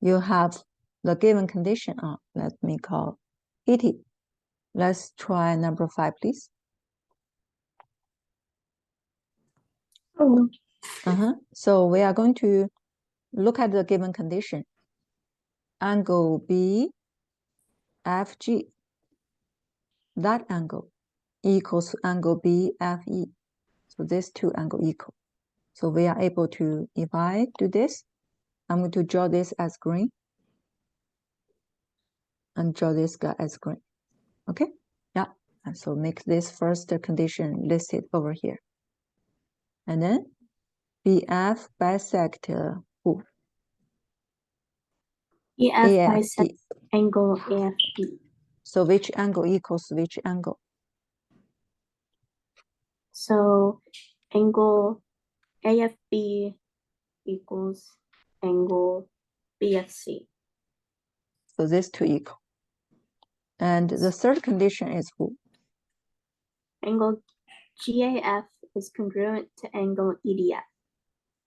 You have the given condition. Let me call 80. Let's try number 5, please. Oh, So we are going to look at the given condition. Angle BFG. That angle equals angle BFE. So these two angles equal. So we are able to, if I do this, I'm going to draw this as green and draw this guy as green. Okay? Yeah. And so make this first condition listed over here. And then BF bisect who? EF AFE. bisects angle AFE. So which angle equals which angle? So angle AFB equals angle BFC. So these two equal. And the third condition is who? Angle GAF is congruent to angle EDF.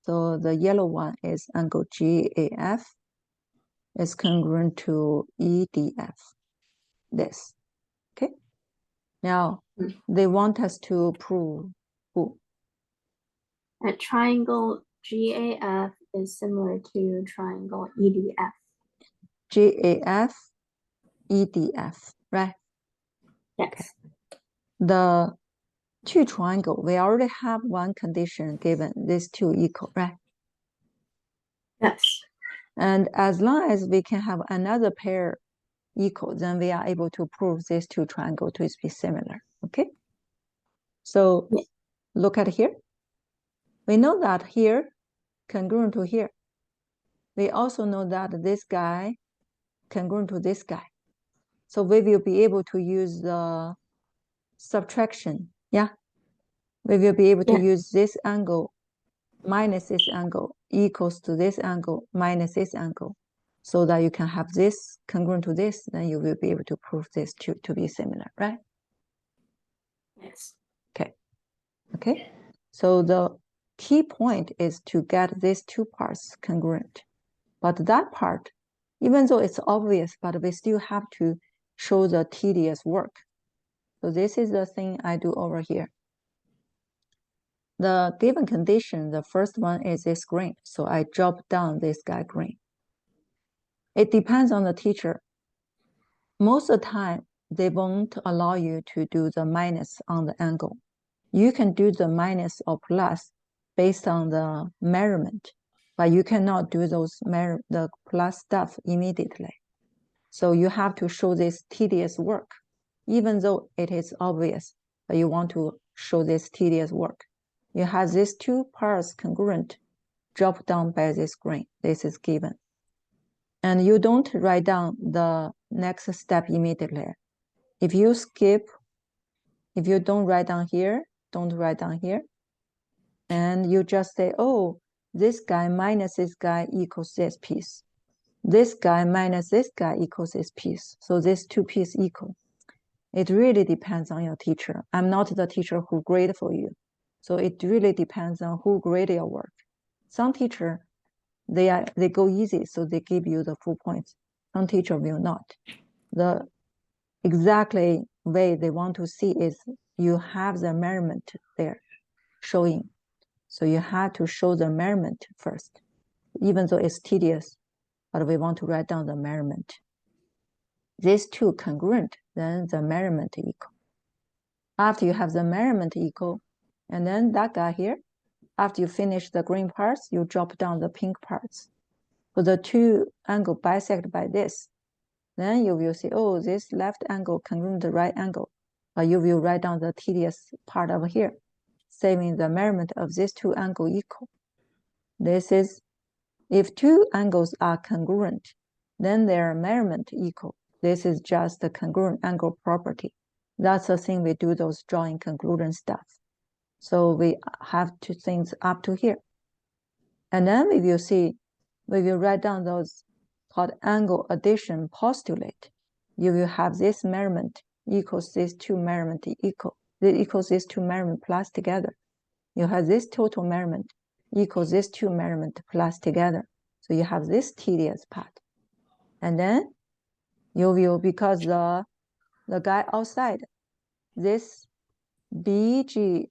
So the yellow one is angle GAF is congruent to EDF. This. Okay. Now they want us to prove who? That triangle GAF is similar to triangle EDF. GAF, EDF, right? Yes. Okay. The two triangle, we already have one condition given, these two equal, right? Yes. And as long as we can have another pair equal, then we are able to prove these two triangles to be similar, okay? So look at here. We know that here, congruent to here. We also know that this guy congruent to this guy. So we will be able to use the subtraction, yeah? We will be able to use this angle minus this angle equals to this angle minus this angle, so that you can have this congruent to this, then you will be able to prove this to be similar, right? Yes. Okay. So the key point is to get these two parts congruent. But that part, even though it's obvious, but we still have to show the tedious work. So this is the thing I do over here. The given condition, the first one is this green. So I drop down this guy green. It depends on the teacher. Most of the time, they won't allow you to do the minus on the angle. You can do the minus or plus based on the measurement, but you cannot do the plus stuff immediately. So you have to show this tedious work, even though it is obvious, but you want to show this tedious work. You have these two parts congruent, drop down by this green. This is given. And you don't write down the next step immediately. If you skip, if you don't write down here, don't write down here, and you just say, oh, this guy minus this guy equals this piece. This guy minus this guy equals this piece. So these two pieces equal. It really depends on your teacher. I'm not the teacher who grade for you. So it really depends on who grade your work. Some teacher, they go easy, so they give you the full points. Some teacher will not. The exactly way they want to see is you have the measurement there showing. So you have to show the measurement first, even though it's tedious, but we want to write down the measurement. These two congruent, then the measurement equal. After you have the measurement equal, and then that guy here, after you finish the green parts, you drop down the pink parts. For the two angle bisect by this, then you will see, oh, this left angle congruent to right angle. But you will write down the tedious part over here, saving the measurement of these two angles equal. This is, if two angles are congruent, then their measurement equal. This is just the congruent angle property. That's the thing we do those drawing conclusion stuff. So we have two things up to here. And then we will see, we will write down those called angle addition postulate. You will have this measurement equals this two measurement equal. It equals this two measurement plus together. You have this total measurement equals this two measurement plus together. So you have this tedious part. And then you will, because the guy outside, this BFG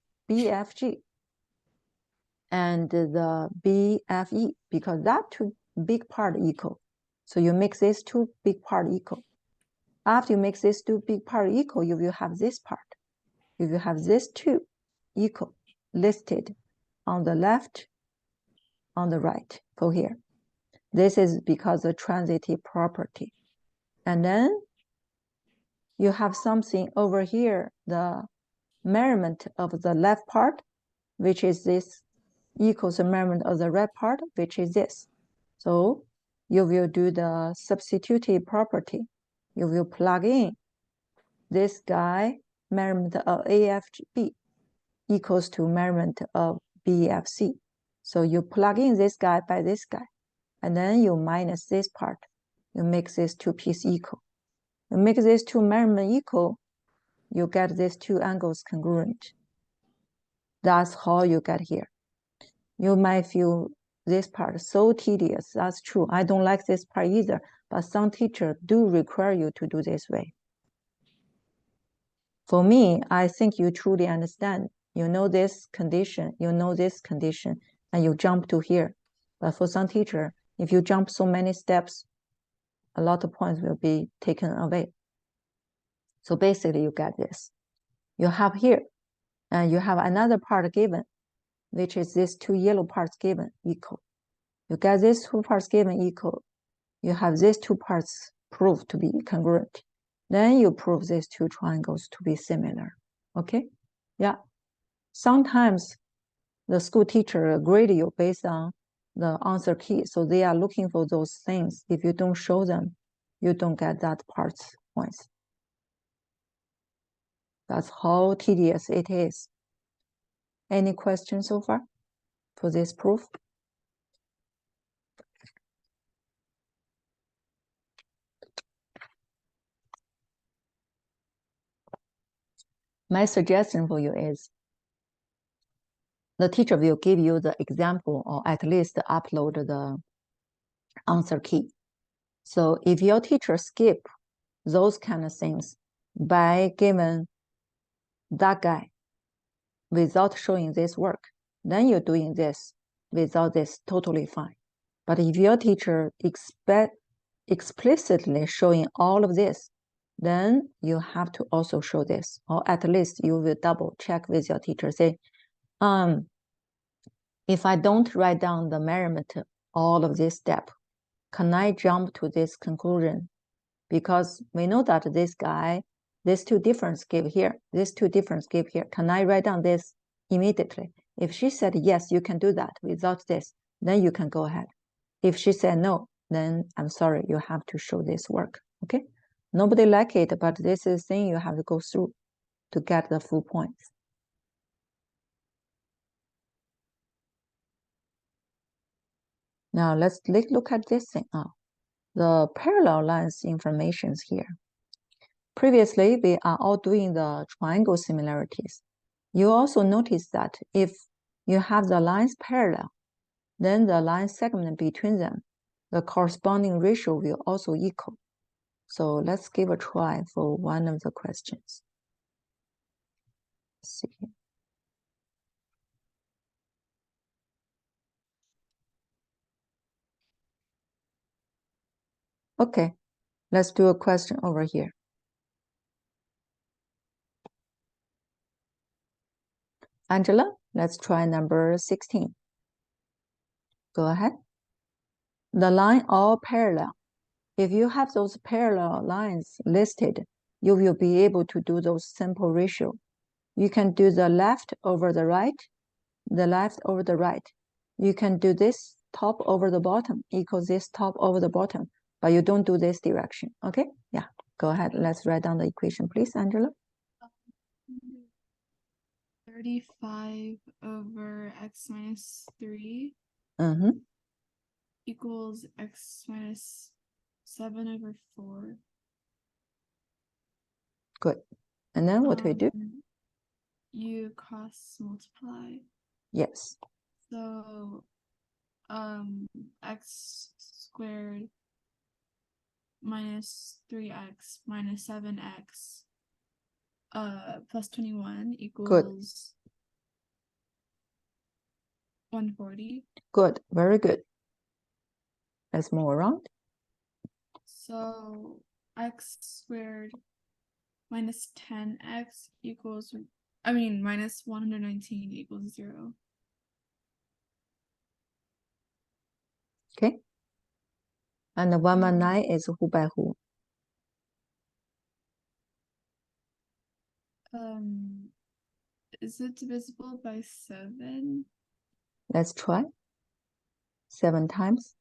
and the BFE, because that two big part equal. So you make this two big part equal. After you make this two big part equal, you will have this part. You will have this two equal listed on the left, on the right for here. This is because of transitive property. And then you have something over here, the measurement of the left part, which is this, equals the measurement of the right part, which is this. So you will do the substitutive property. You will plug in this guy, measurement of AFB equals to measurement of BFC. So you plug in this guy by this guy, and then you minus this part. You make this two piece equal. You make this two measurement equal, you get these two angles congruent. That's how you get here. You might feel this part so tedious. That's true. I don't like this part either, but some teachers do require you to do this way. For me, I think you truly understand. You know this condition, you know this condition, and you jump to here. But for some teacher, if you jump so many steps, a lot of points will be taken away. So basically you get this. You have here, and you have another part given, which is these two yellow parts given equal. You get these two parts given equal. You have these two parts proved to be congruent. Then you prove these two triangles to be similar. Okay? Yeah. Sometimes the school teacher grade you based on the answer key. So they are looking for those things. If you don't show them, you don't get that part's points. That's how tedious it is. Any questions so far for this proof? My suggestion for you is the teacher will give you the example or at least upload the answer key. So if your teacher skip those kind of things by giving that guy without showing this work, then you're doing this without this, totally fine. But if your teacher explicitly showing all of this, then you have to also show this, or at least you will double check with your teacher. Say, if I don't write down the measurement, all of this step, can I jump to this conclusion? Because we know that this guy, these two difference give here, these two difference give here. Can I write down this immediately? If she said, yes, you can do that without this, then you can go ahead. If she said no, then I'm sorry, you have to show this work, okay? Nobody like it, but this is thing you have to go through to get the full points. Now let's look at this thing now. The parallel lines informations here. Previously, we are all doing the triangle similarities. You also notice that if you have the lines parallel, then the line segment between them, the corresponding ratio will also equal. So let's give a try for one of the questions. Let's see. Okay, let's do a question over here. Angela, let's try number 16. Go ahead. The line all parallel. If you have those parallel lines listed, you will be able to do those simple ratio. You can do the left over the right, the left over the right. You can do this top over the bottom equals this top over the bottom, but you don't do this direction, okay? Yeah, go ahead. Let's write down the equation, please, Angela. 35 over x minus 3 equals x minus 7 over 4. Good. And then what do we do? You cross multiply. Yes. So x squared minus 3x minus 7x plus 21 equals 140. Good. Very good. Let's move around. So x squared minus 10x equals, minus 119 equals 0. Okay. And the 119 is who by who? Is it divisible by 7? Let's try. 7 times.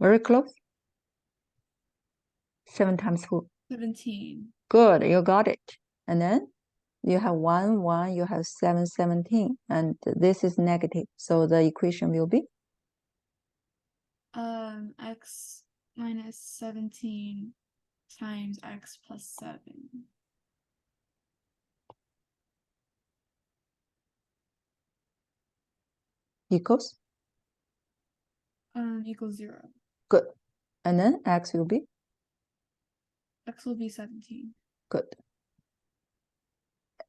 Very close. 7 times who? 17. Good, you got it. And then you have 1, 1, you have 7, 17, and this is negative. So the equation will be? X minus 17 times x plus 7. Equals? Equals 0. Good. And then x will be? X will be 17. Good.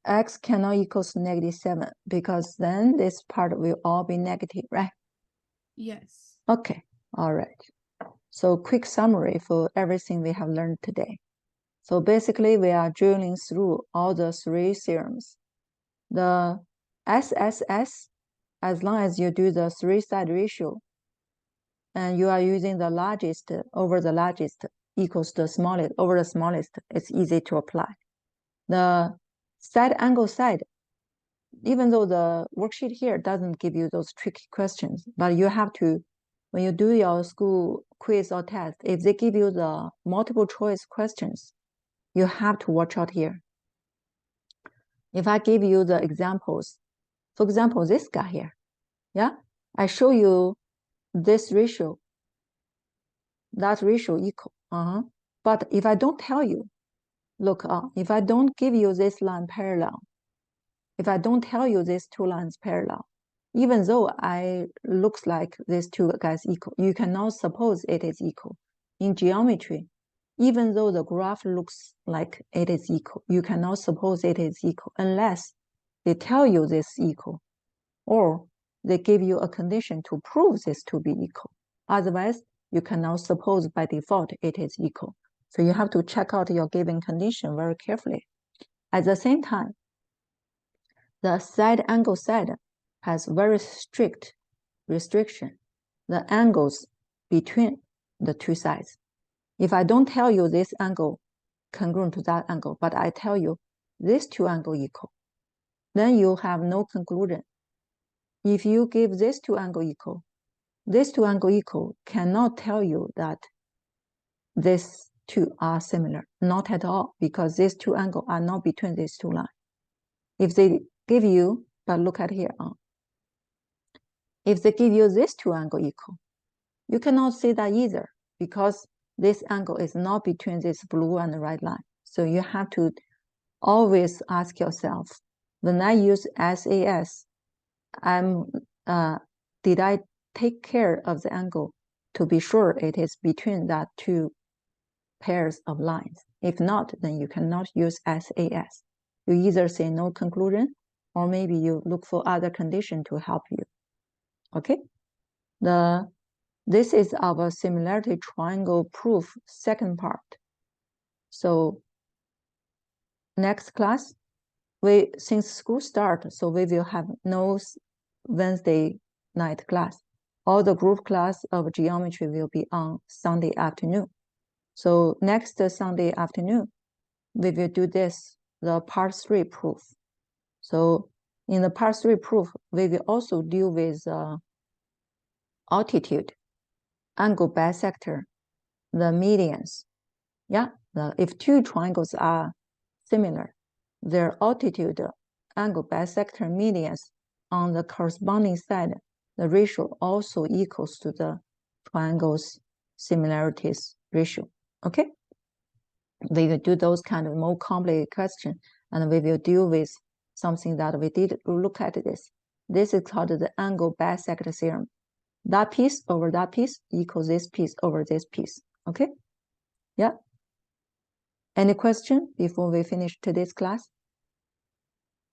X cannot equals negative 7 because then this part will all be negative, right? Yes. Okay, all right. So quick summary for everything we have learned today. So basically we are drilling through all the 3 theorems. The SSS, as long as you do the 3-side ratio, and you are using the largest over the largest equals the smallest over the smallest, it's easy to apply. The side angle side, even though the worksheet here doesn't give you those tricky questions, but you have to, when you do your school quiz or test, if they give you the multiple choice questions, you have to watch out here. If I give you the examples, for example, this guy here, yeah, I show you this ratio, that ratio equal, but if I don't tell you, look, if I don't give you this line parallel, if I don't tell you these 2 lines parallel, even though I looks like these 2 guys equal, you cannot suppose it is equal. In geometry, even though the graph looks like it is equal, you cannot suppose it is equal unless they tell you this equal, or they give you a condition to prove this to be equal. Otherwise, you cannot suppose by default it is equal. So you have to check out your given condition very carefully. At the same time, the side angle side has very strict restriction, the angles between the two sides. If I don't tell you this angle congruent to that angle, but I tell you these two angles equal, then you have no conclusion. If you give these two angles equal cannot tell you that these two are similar, not at all, because these two angles are not between these two lines. If they give you, but look at here, if they give you this two angles equal, you cannot see that either, because this angle is not between this blue and the red line. So you have to always ask yourself, when I use SAS, did I take care of the angle to be sure it is between that two pairs of lines? If not, then you cannot use SAS. You either say no conclusion, or maybe you look for other condition to help you. Okay? This is our similarity triangle proof second part. So next class, since school start, so we will have no Wednesday night class. All the group class of geometry will be on Sunday afternoon. So next Sunday afternoon, we will do this, the part 3 proof. So in the part 3 proof, we will also deal with altitude, angle bisector, the medians. Yeah, if two triangles are similar, their altitude, angle bisector, medians on the corresponding side, the ratio also equals to the triangles similarities ratio. Okay, we will do those kind of more complicated questions, and we will deal with something that we did look at this. This is called the angle bisector theorem. That piece over that piece equals this piece over this piece. Okay, yeah. Any question before we finish today's class?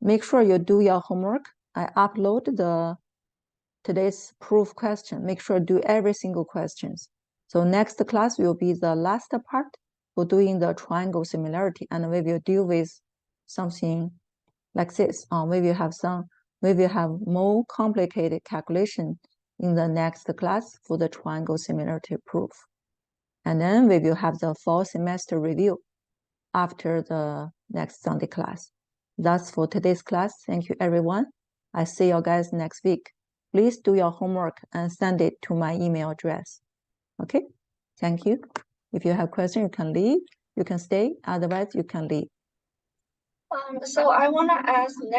Make sure you do your homework. I upload today's proof question. Make sure do every single questions. So next class will be the last part for doing the triangle similarity, and we will deal with something like this. We will have more complicated calculation in the next class for the triangle similarity proof. And then we will have the fall semester review after the next Sunday class. That's for today's class. Thank you, everyone. I see you guys next week. Please do your homework and send it to my email address. Okay, thank you. If you have questions, you can leave. You can stay. Otherwise, you can leave. So I want to ask next